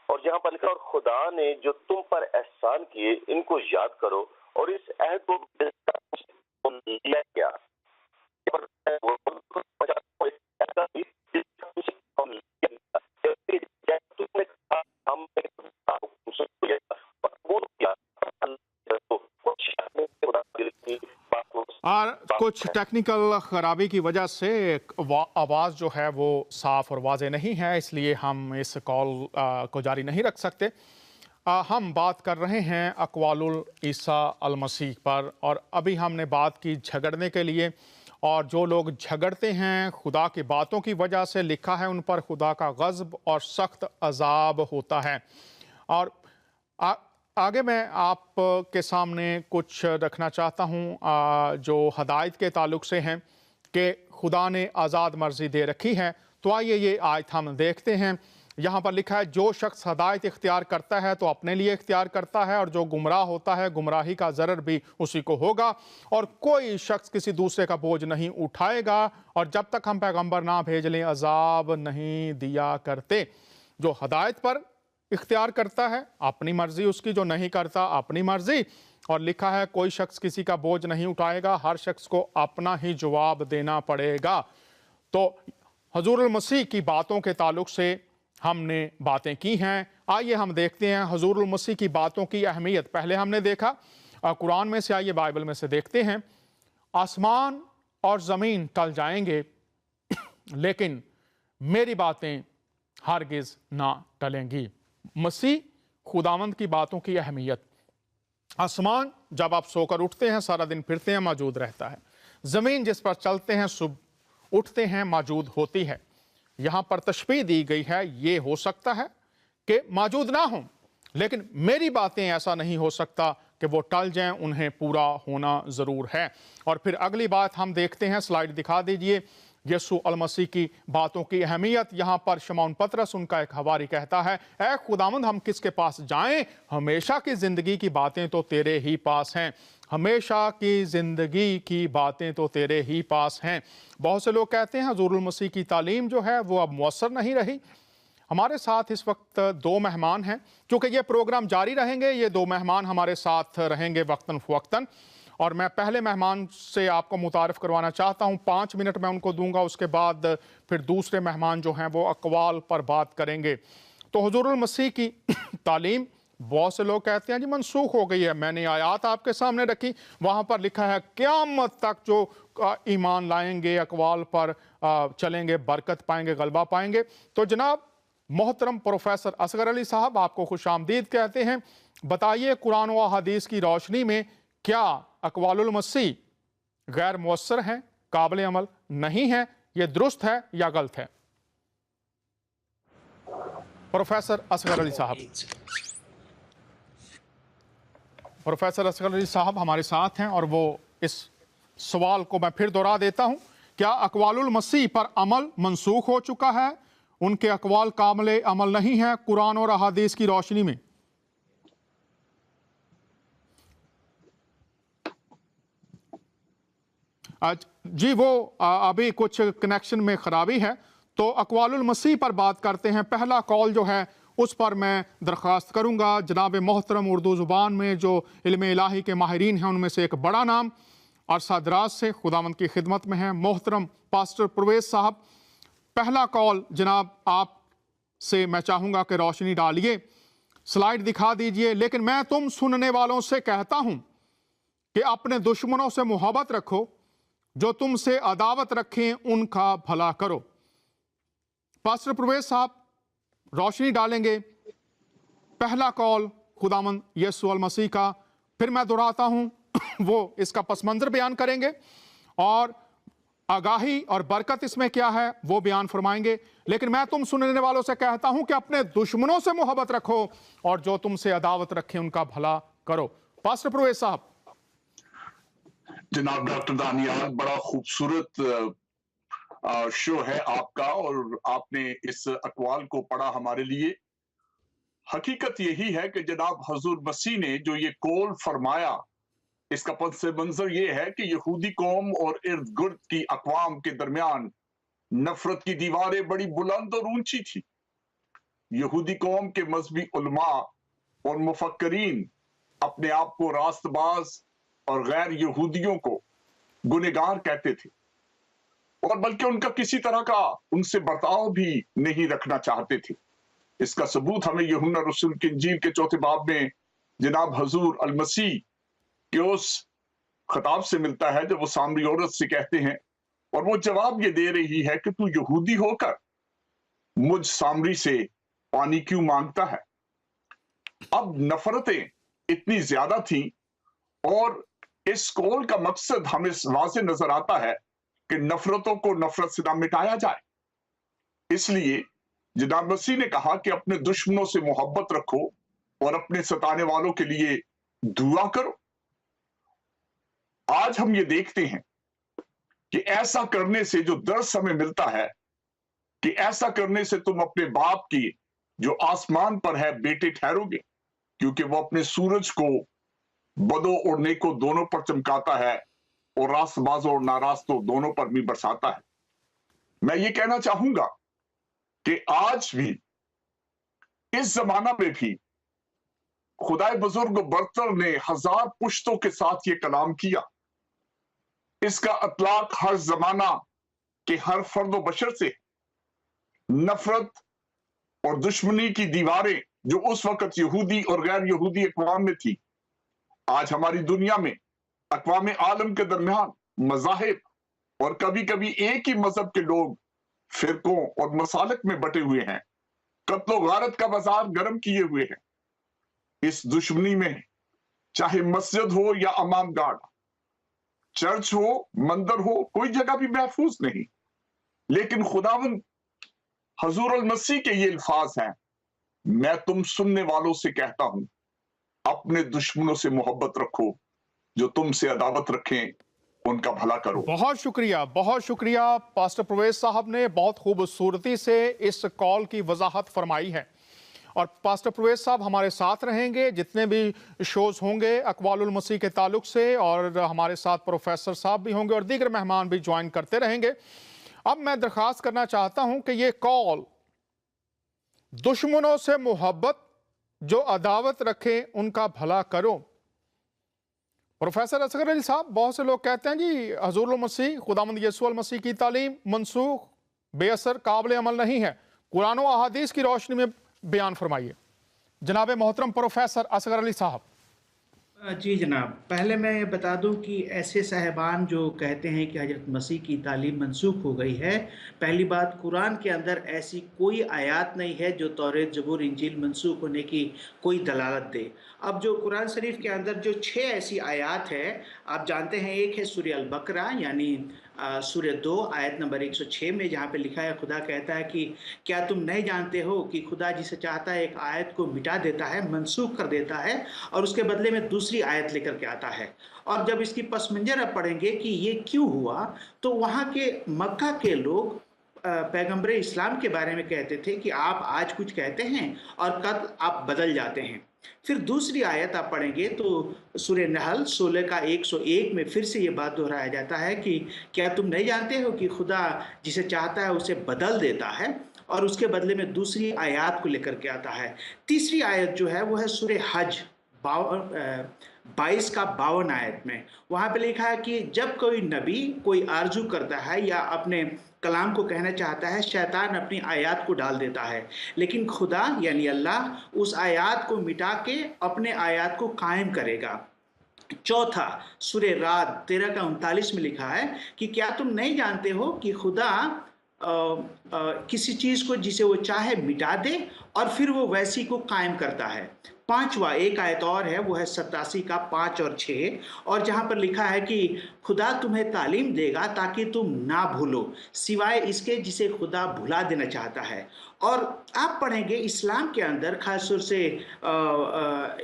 और यहाँ पर लिखा और खुदा ने जो तुम पर एहसान किए इनको याद करो और इस अहद को किया। और कुछ टेक्निकल खराबी की वजह से आवाज़ जो है वो साफ़ और वाज़े नहीं है, इसलिए हम इस कॉल को जारी नहीं रख सकते। हम बात कर रहे हैं अक़वालुल ईसा अल मसीह पर, और अभी हमने बात की झगड़ने के लिए, और जो लोग झगड़ते हैं खुदा की बातों की वजह से, लिखा है उन पर खुदा का गज़ब और सख्त अजाब होता है। और आगे मैं आप के सामने कुछ रखना चाहता हूँ जो हदायत के ताल्लुक़ से हैं कि खुदा ने आज़ाद मर्ज़ी दे रखी है। तो आइए ये आयत हम देखते हैं। यहाँ पर लिखा है, जो शख्स हदायत इख्तियार करता है तो अपने लिए इख्तियार करता है, और जो गुमराह होता है गुमराही का ज़रर भी उसी को होगा, और कोई शख्स किसी दूसरे का बोझ नहीं उठाएगा, और जब तक हम पैगम्बर ना भेज लें अजाब नहीं दिया करते। जो हदायत पर इख्तियार करता है अपनी मर्जी उसकी, जो नहीं करता अपनी मर्जी। और लिखा है कोई शख्स किसी का बोझ नहीं उठाएगा, हर शख्स को अपना ही जवाब देना पड़ेगा। तो हुजूरुल मसीह की बातों के ताल्लुक से हमने बातें की हैं। आइए हम देखते हैं हुजूरुल मसीह की बातों की अहमियत। पहले हमने देखा कुरान में से, आइए बाइबल में से देखते हैं। आसमान और ज़मीन टल जाएंगे लेकिन मेरी बातें हरगिज़ ना टलेंगी। मसीह खुदावंद की बातों की अहमियत। आसमान जब आप सोकर उठते हैं सारा दिन फिरते हैं मौजूद रहता है, ज़मीन जिस पर चलते हैं सुबह उठते हैं मौजूद होती है। यहाँ पर तशबीह दी गई है, ये हो सकता है कि मौजूद ना हो, लेकिन मेरी बातें ऐसा नहीं हो सकता कि वो टल जाएं, उन्हें पूरा होना ज़रूर है। और फिर अगली बात हम देखते हैं, स्लाइड दिखा दीजिए, यीशु अल मसीह की बातों की अहमियत। यहाँ पर शमौन पतरस उनका एक हवारी कहता है, ऐ खुदावंद हम किसके पास जाएं, हमेशा की ज़िंदगी की बातें तो तेरे ही पास हैं, हमेशा की ज़िंदगी की बातें तो तेरे ही पास हैं। बहुत से लोग कहते हैं हुज़ूरुल मसीह की तालीम जो है वो अब मुअस्सर नहीं रही। हमारे साथ इस वक्त दो मेहमान हैं, क्योंकि ये प्रोग्राम जारी रहेंगे, ये दो मेहमान हमारे साथ रहेंगे वक्तन फ़वक्तन। और मैं पहले मेहमान से आपको मुतारिफ करवाना चाहता हूँ, 5 मिनट मैं उनको दूंगा, उसके बाद फिर दूसरे मेहमान जो हैं वो अक़वाल पर बात करेंगे। तो हुज़ूरुल मसीह की तालीम बहुत से लोग कहते हैं जी मनसूख हो गई है। मैंने आयात आपके सामने रखी, वहाँ पर लिखा है क़यामत तक जो ईमान लाएंगे, अक़वाल पर चलेंगे, बरकत पाएंगे, गलबा पाएंगे। तो जनाब मोहतरम प्रोफेसर असगर अली साहब, आपको खुशामदीद कहते हैं। बताइए कुरान व हदीस की रोशनी में क्या अक़वालुल मसीह गैर मुअस्सर हैं, काबिल अमल नहीं है, ये दुरुस्त है या गलत है? प्रोफेसर असगर अली साहब। प्रोफेसर असगर अली साहब हमारे साथ हैं और वो इस सवाल को मैं फिर दोहरा देता हूं, क्या अक़वालुल मसीह पर अमल मनसूख हो चुका है, उनके अक़वाल काबिल अमल नहीं है कुरान और अहादीस की रोशनी में? जी वो अभी कुछ कनेक्शन में ख़राबी है, तो अक़वालुल मसीह पर बात करते हैं। पहला कॉल जो है उस पर मैं दरख्वास्त करूँगा जनाब मोहतरम उर्दू ज़ुबान में जो इल्म इलाही के माहिरीन हैं उनमें से एक बड़ा नाम अरसा दराज से खुदावंद की खिदमत में है, मोहतरम पास्टर परवेज़ साहब। पहला कॉल जनाब आप से मैं चाहूँगा कि रोशनी डालिए, स्लाइड दिखा दीजिए। लेकिन मैं तुम सुनने वालों से कहता हूँ कि अपने दुश्मनों से मोहब्बत रखो, जो तुमसे अदावत रखें उनका भला करो। पास्टर परवेज़ साहब रोशनी डालेंगे। पहला कॉल खुदावंद यीशु अल मसीह का, फिर मैं दोहराता हूँ वो इसका पस मंज़र बयान करेंगे और आगाही और बरकत इसमें क्या है वो बयान फरमाएंगे। लेकिन मैं तुम सुनने वालों से कहता हूं कि अपने दुश्मनों से मोहब्बत रखो और जो तुमसे अदावत रखें उनका भला करो। पास्टर परवेज़ साहब। जनाब डॉक्टर दानियाल, बड़ा खूबसूरत शो है आपका और आपने इस अक़वाल को पढ़ा हमारे लिए। हकीकत यही है कि जनाब हुज़ूर मसीह ने जो ये कौल फरमाया, इसका पस मंजर ये है कि यहूदी कौम और इर्द गिर्द की अक़वाम के दरमियान नफरत की दीवारें बड़ी बुलंद और ऊंची थी। यहूदी कौम के मजहबी उलमा और मुफक्करीन अपने आप को रास्तबाज और गैर यहूदियों को गुनहगार कहते थे और बल्कि उनका किसी तरह का उनसे बर्ताव भी नहीं रखना चाहते थे। इसका सबूत हमें यूहन्ना रसूल की इंजील के 4 बाब में जनाब हुज़ूर अल मसीह के उस खिताब से मिलता है जब वो सामरी औरत से कहते हैं और वो जवाब ये दे रही है कि तू यहूदी होकर मुझ सामरी से पानी क्यों मांगता है। अब नफरतें इतनी ज्यादा थी और इस कौल का मकसद हमें वाज़ेह नजर आता है कि नफरतों को नफरत से ना मिटाया जाए। इसलिए जनाब मसीह ने कहा कि अपने दुश्मनों से मोहब्बत रखो और अपने सताने वालों के लिए दुआ करो। आज हम ये देखते हैं कि ऐसा करने से जो दर्स हमें मिलता है कि ऐसा करने से तुम अपने बाप की जो आसमान पर है बेटे ठहरोगे, क्योंकि वो अपने सूरज को बदो और नेको दोनों पर चमकाता है और रास्तबाजों और नारास्तों दोनों पर भी बरसाता है। मैं ये कहना चाहूंगा कि आज भी इस जमाना में भी खुदाए बुजुर्ग बरतर ने 1000 पुश्तों के साथ ये कलाम किया। इसका अतलाक हर जमाना के हर फर्द बशर से नफरत और दुश्मनी की दीवारें जो उस वक्त यहूदी और गैर यहूदी अक़वाम में थी, आज हमारी दुनिया में अक़वाम आलम के दरमियान मज़ाहिब और कभी कभी एक ही मजहब के लोग फिरकों और मसालक में बटे हुए हैं, कत्लो गारत का बाजार गर्म किए हुए हैं। इस दुश्मनी में चाहे मस्जिद हो या अमाम गार्ड, चर्च हो, मंदिर हो, कोई जगह भी महफूज नहीं। लेकिन खुदावंद हजूर अल मसीह के ये अल्फाज हैं, मैं तुम सुनने वालों से कहता हूं, अपने दुश्मनों से मोहब्बत रखो, जो तुमसे अदावत रखें उनका भला करो। बहुत शुक्रिया पास्टर प्रवेश साहब ने बहुत खूबसूरती से इस कॉल की वजाहत फरमाई है। और पास्टर प्रवेश साहब हमारे साथ रहेंगे जितने भी शोज होंगे अक़वालुल मसीह के ताल्लुक से, और हमारे साथ प्रोफेसर साहब भी होंगे और दीगर मेहमान भी ज्वाइन करते रहेंगे। अब मैं दरख्वास्त करना चाहता हूं कि ये कॉल दुश्मनों से मोहब्बत, जो अदावत रखें उनका भला करो। प्रोफेसर असगर अली साहब, बहुत से लोग कहते हैं जी हजूरुल मसीह खुदावंद यीशु अल मसीह की तालीम मनसूख, बेअसर, काबिल अमल नहीं है, कुरान व अहादीस की रोशनी में बयान फरमाइए। जनाब मोहतरम प्रोफेसर असगर अली साहब। जी जनाब, पहले मैं ये बता दूं कि ऐसे साहिबान जो कहते हैं कि हजरत मसीह की तालीम मनसूख हो गई है, पहली बात, कुरान के अंदर ऐसी कोई आयत नहीं है जो तौरेत, ज़बूर, इंजील मनसूख होने की कोई दलालत दे। अब जो कुरान शरीफ के अंदर जो 6 ऐसी आयत है, आप जानते हैं, एक है सूरह अल बकरा यानी सूरह 2 आयत नंबर 106 में, जहाँ पे लिखा है, खुदा कहता है कि क्या तुम नहीं जानते हो कि खुदा जिसे चाहता है एक आयत को मिटा देता है, मनसूख कर देता है, और उसके बदले में दूसरी आयत लेकर के आता है। और जब इसकी पस मंजर आप पढ़ेंगे कि ये क्यों हुआ, तो वहाँ के मक्का के लोग पैगम्बर इस्लाम के बारे में कहते थे कि आप आज कुछ कहते हैं और कल आप बदल जाते हैं। फिर दूसरी आयत आप पढ़ेंगे तो सूरह नहल 16 का 101 में फिर से ये बात दोहराया जाता है कि क्या तुम नहीं जानते हो कि खुदा जिसे चाहता है उसे बदल देता है, और उसके बदले में दूसरी आयत को लेकर के आता है। तीसरी आयत जो है वो है सूरह हज 22 का 52 आयत में। वहाँ पे लिखा है कि जब कोई नबी कोई आरजू करता है या अपने कलाम को कहना चाहता है, शैतान अपनी आयत को डाल देता है, लेकिन खुदा यानी अल्लाह उस आयत को मिटा के अपने आयत को कायम करेगा। चौथा सूरह राद 13 का 39 में लिखा है कि क्या तुम नहीं जानते हो कि खुदा किसी चीज़ को जिसे वो चाहे मिटा दे और फिर वो वैसी को कायम करता है। पांचवा एक आयत और है, वो है 87 का 5 और 6, और जहाँ पर लिखा है कि खुदा तुम्हें तालीम देगा ताकि तुम ना भूलो सिवाय इसके जिसे खुदा भुला देना चाहता है। और आप पढ़ेंगे इस्लाम के अंदर खास तौर से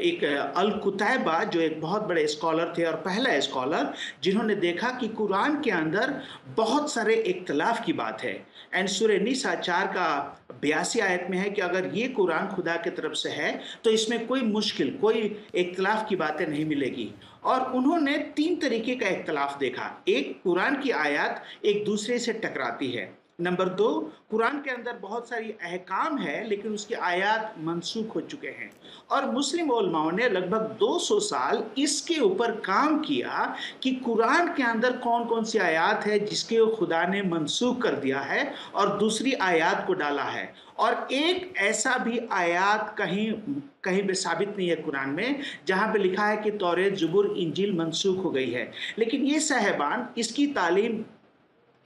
एक अल कुतैबा जो एक बहुत बड़े स्कॉलर थे और पहला स्कॉलर जिन्होंने देखा कि कुरान के अंदर बहुत सारे इख्तलाफ की बात है। एंड सूरह निसा 4 का 82 आयत में है कि अगर ये कुरान खुदा की तरफ से है तो इसमें कोई मुश्किल, कोई इख्तलाफ की बातें नहीं मिलेगी। और उन्होंने 3 तरीके का इख्तलाफ देखा। एक, कुरान की आयत एक दूसरे से टकराती है। नंबर 2, कुरान के अंदर बहुत सारी अहकाम है लेकिन उसकी आयत मनसूख हो चुके हैं। और मुस्लिम उलमाओं ने लगभग 200 साल इसके ऊपर काम किया कि कुरान के अंदर कौन कौन सी आयत है जिसके खुदा ने मनसूख कर दिया है और दूसरी आयत को डाला है। और एक ऐसा भी आयत कहीं पे साबित नहीं है कुरान में जहाँ पे लिखा है कि तौरेत, ज़बूर, इंजील मनसूख हो गई है। लेकिन ये साहिबान इसकी तालीम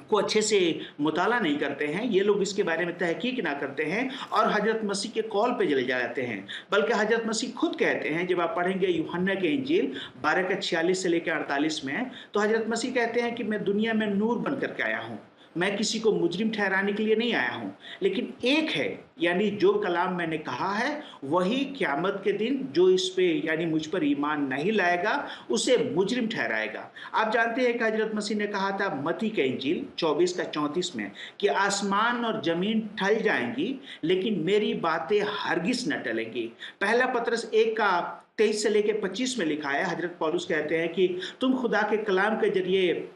को अच्छे से मुताला नहीं करते हैं, ये लोग इसके बारे में तहकीक ना करते हैं और हजरत मसीह के कॉल पे चले जाते हैं। बल्कि हजरत मसीह खुद कहते हैं, जब आप पढ़ेंगे यूहन्ना के इंजील 12 का 46 से लेकर 48 में, तो हजरत मसीह कहते हैं कि मैं दुनिया में नूर बन करके आया हूँ, मैं किसी को मुजरिम ठहराने के लिए नहीं आया हूँ। लेकिन एक है, यानी जो कलाम मैंने कहा है वही क़यामत के दिन जो इस पे यानी मुझ पर ईमान नहीं लाएगा उसे मुजरिम ठहराएगा। आप जानते हैं कि हजरत मसीह ने कहा था मत्ती के इंजील 24 का 34 में कि आसमान और ज़मीन टल जाएंगी लेकिन मेरी बातें हरगिज़ न टलेंगी। पहला पतरस 1 का 23 से लेकर 25 में लिखा है, हजरत पौलुस कहते हैं कि तुम खुदा के कलाम के जरिए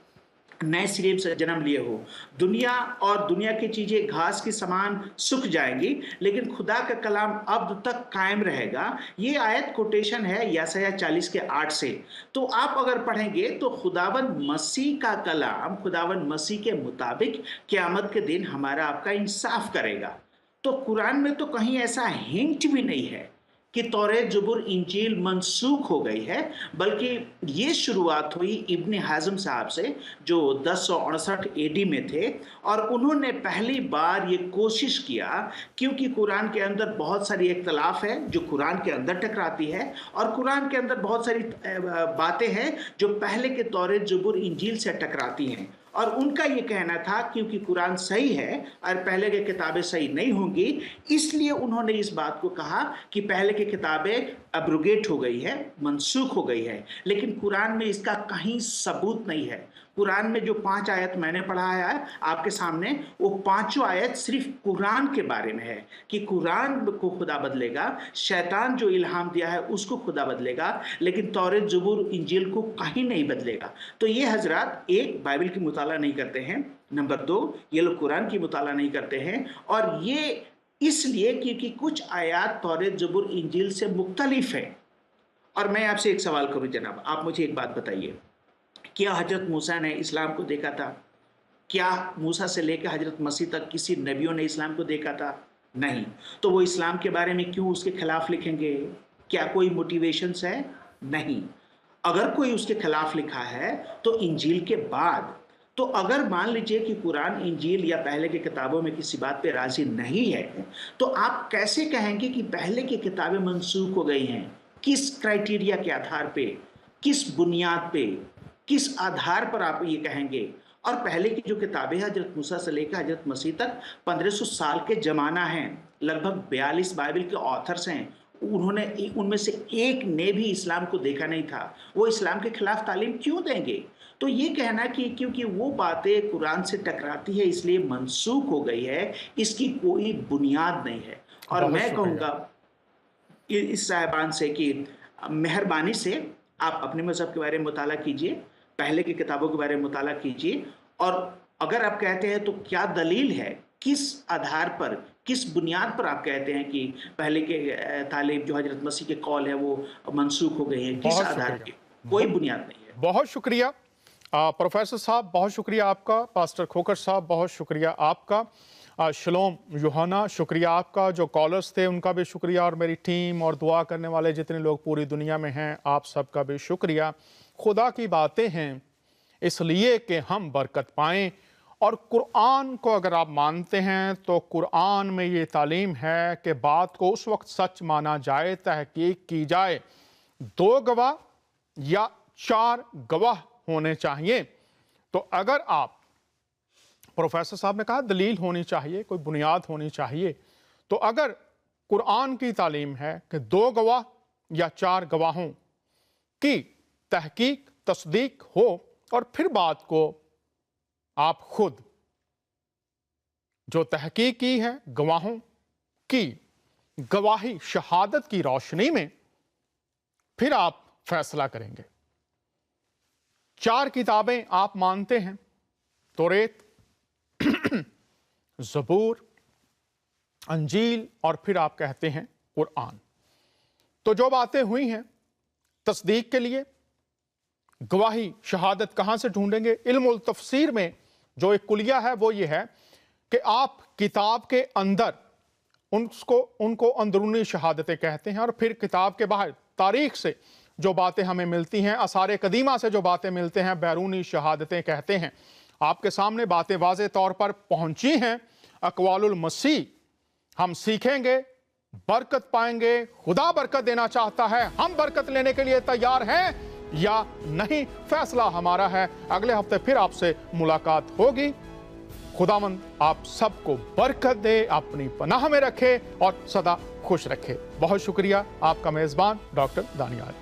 नए सिरे से जन्म लिए हो। दुनिया और दुनिया की चीज़ें घास के समान सूख जाएंगी लेकिन खुदा का कलाम अब तक कायम रहेगा। ये आयत कोटेशन है यशायाह 40 के 8 से। तो आप अगर पढ़ेंगे तो खुदावंद मसीह का कलाम खुदावंद मसीह के मुताबिक क़यामत के दिन हमारा आपका इंसाफ करेगा। तो कुरान में तो कहीं ऐसा हिंट भी नहीं है कि तौरेत ज़बूर इंजील मनसूख हो गई है, बल्कि ये शुरुआत हुई इब्न हज़म साहब से जो 1068 एडी में थे, और उन्होंने पहली बार ये कोशिश किया, क्योंकि कुरान के अंदर बहुत सारी इख्तलाफ है जो कुरान के अंदर टकराती है, और कुरान के अंदर बहुत सारी बातें हैं जो पहले के तौरेत ज़बूर इंजील से टकराती हैं। और उनका ये कहना था क्योंकि कुरान सही है और पहले की किताबें सही नहीं होंगी, इसलिए उन्होंने इस बात को कहा कि पहले की किताबें अब्रोगेट हो गई है, मनसूख हो गई है। लेकिन कुरान में इसका कहीं सबूत नहीं है। कुरान में जो 5 आयत मैंने पढ़ा है आपके सामने, वो 5 आयत सिर्फ कुरान के बारे में है कि कुरान को खुदा बदलेगा, शैतान जो इल्हाम दिया है उसको खुदा बदलेगा, लेकिन तौरेत ज़बूर इंजील को कहीं नहीं बदलेगा। तो ये हजरात, एक, बाइबल की मुताला नहीं करते हैं, नंबर 2, ये लोग कुरान की मुताला नहीं करते हैं, और ये इसलिए क्योंकि कुछ आयत तौरेत ज़बूर इंजील से मुख्तलिफ है। और मैं आपसे एक सवाल करूं जनाब, आप मुझे एक बात बताइए, क्या हजरत मूसा ने इस्लाम को देखा था? क्या मूसा से लेकर हजरत मसीह तक किसी नबियों ने इस्लाम को देखा था? नहीं। तो वो इस्लाम के बारे में क्यों उसके खिलाफ लिखेंगे? क्या कोई मोटिवेशंस है? नहीं। अगर कोई उसके खिलाफ लिखा है तो इंजील के बाद, तो अगर मान लीजिए कि कुरान, इंजील या पहले की किताबों में किसी बात पे राजी नहीं है, तो आप कैसे कहेंगे कि पहले की किताबें मनसूख हो गई हैं? किस क्राइटेरिया के आधार पे, किस बुनियाद पे, किस आधार पर आप ये कहेंगे? और पहले की जो किताबें हजरत मूसा से लेकर हजरत मसीह तक 1500 साल के ज़माना है, लगभग 42 बाइबल के ऑथर्स हैं, उन्होंने उनमें से एक ने भी इस्लाम को देखा नहीं था, वो इस्लाम के खिलाफ तालीम क्यों देंगे? तो ये कहना कि क्योंकि वो बातें कुरान से टकराती है इसलिए मनसूख हो गई है, इसकी कोई बुनियाद नहीं है। और मैं कहूँगा इस साहिबान से कि मेहरबानी से आप अपने मज़हब के बारे में मुताला कीजिए, पहले की किताबों के बारे में मुताला कीजिए, और अगर आप कहते हैं तो क्या दलील है, किस आधार पर, किस बुनियाद पर आप कहते हैं कि पहले के तालीम जो हजरत मसीह के कौल है वो मनसूख हो गई है, किस आधार पे? कोई बुनियाद नहीं है। बहुत शुक्रिया प्रोफेसर साहब, बहुत शुक्रिया आपका। पास्टर खोकर साहब, बहुत शुक्रिया आपका। शलोम यूहन्ना, शुक्रिया आपका। जो कॉलर्स थे उनका भी शुक्रिया, और मेरी टीम और दुआ करने वाले जितने लोग पूरी दुनिया में हैं, आप सबका भी शुक्रिया। खुदा की बातें हैं इसलिए कि हम बरकत पाएं, और कुरान को अगर आप मानते हैं तो कुरान में ये तालीम है कि बात को उस वक्त सच माना जाए, तहकीक की जाए, 2 गवाह या 4 गवाह होने चाहिए। तो अगर आप, प्रोफेसर साहब ने कहा दलील होनी चाहिए, कोई बुनियाद होनी चाहिए, तो अगर कुरान की तालीम है कि 2 गवाह या 4 गवाहों की तहकीक, तस्दीक हो, और फिर बात को आप खुद जो तहकीक की है गवाहों की गवाही, शहादत की रोशनी में फिर आप फैसला करेंगे। 4 किताबें आप मानते हैं, तौरेत, ज़बूर, अंजील, और फिर आप कहते हैं कुरान। तो जो बातें हुई हैं तस्दीक के लिए गवाही, शहादत कहां से ढूंढेंगे? इल्मुल तफसीर में जो एक कुलिया है वो ये है कि आप किताब के अंदर उनको अंदरूनी शहादतें कहते हैं, और फिर किताब के बाहर तारीख से जो बातें हमें मिलती हैं, आसार कदीमा से जो बातें मिलते हैं, बैरूनी शहादतें कहते हैं। आपके सामने बातें वाज़े तौर पर पहुंची हैं। अक़वालुल मसीह हम सीखेंगे, बरकत पाएंगे। खुदा बरकत देना चाहता है, हम बरकत लेने के लिए तैयार हैं या नहीं, फैसला हमारा है। अगले हफ्ते फिर आपसे मुलाकात होगी। खुदावंद आप सबको बरकत दे, अपनी पनाह में रखे और सदा खुश रखे। बहुत शुक्रिया। आपका मेज़बान डॉक्टर दानियाल।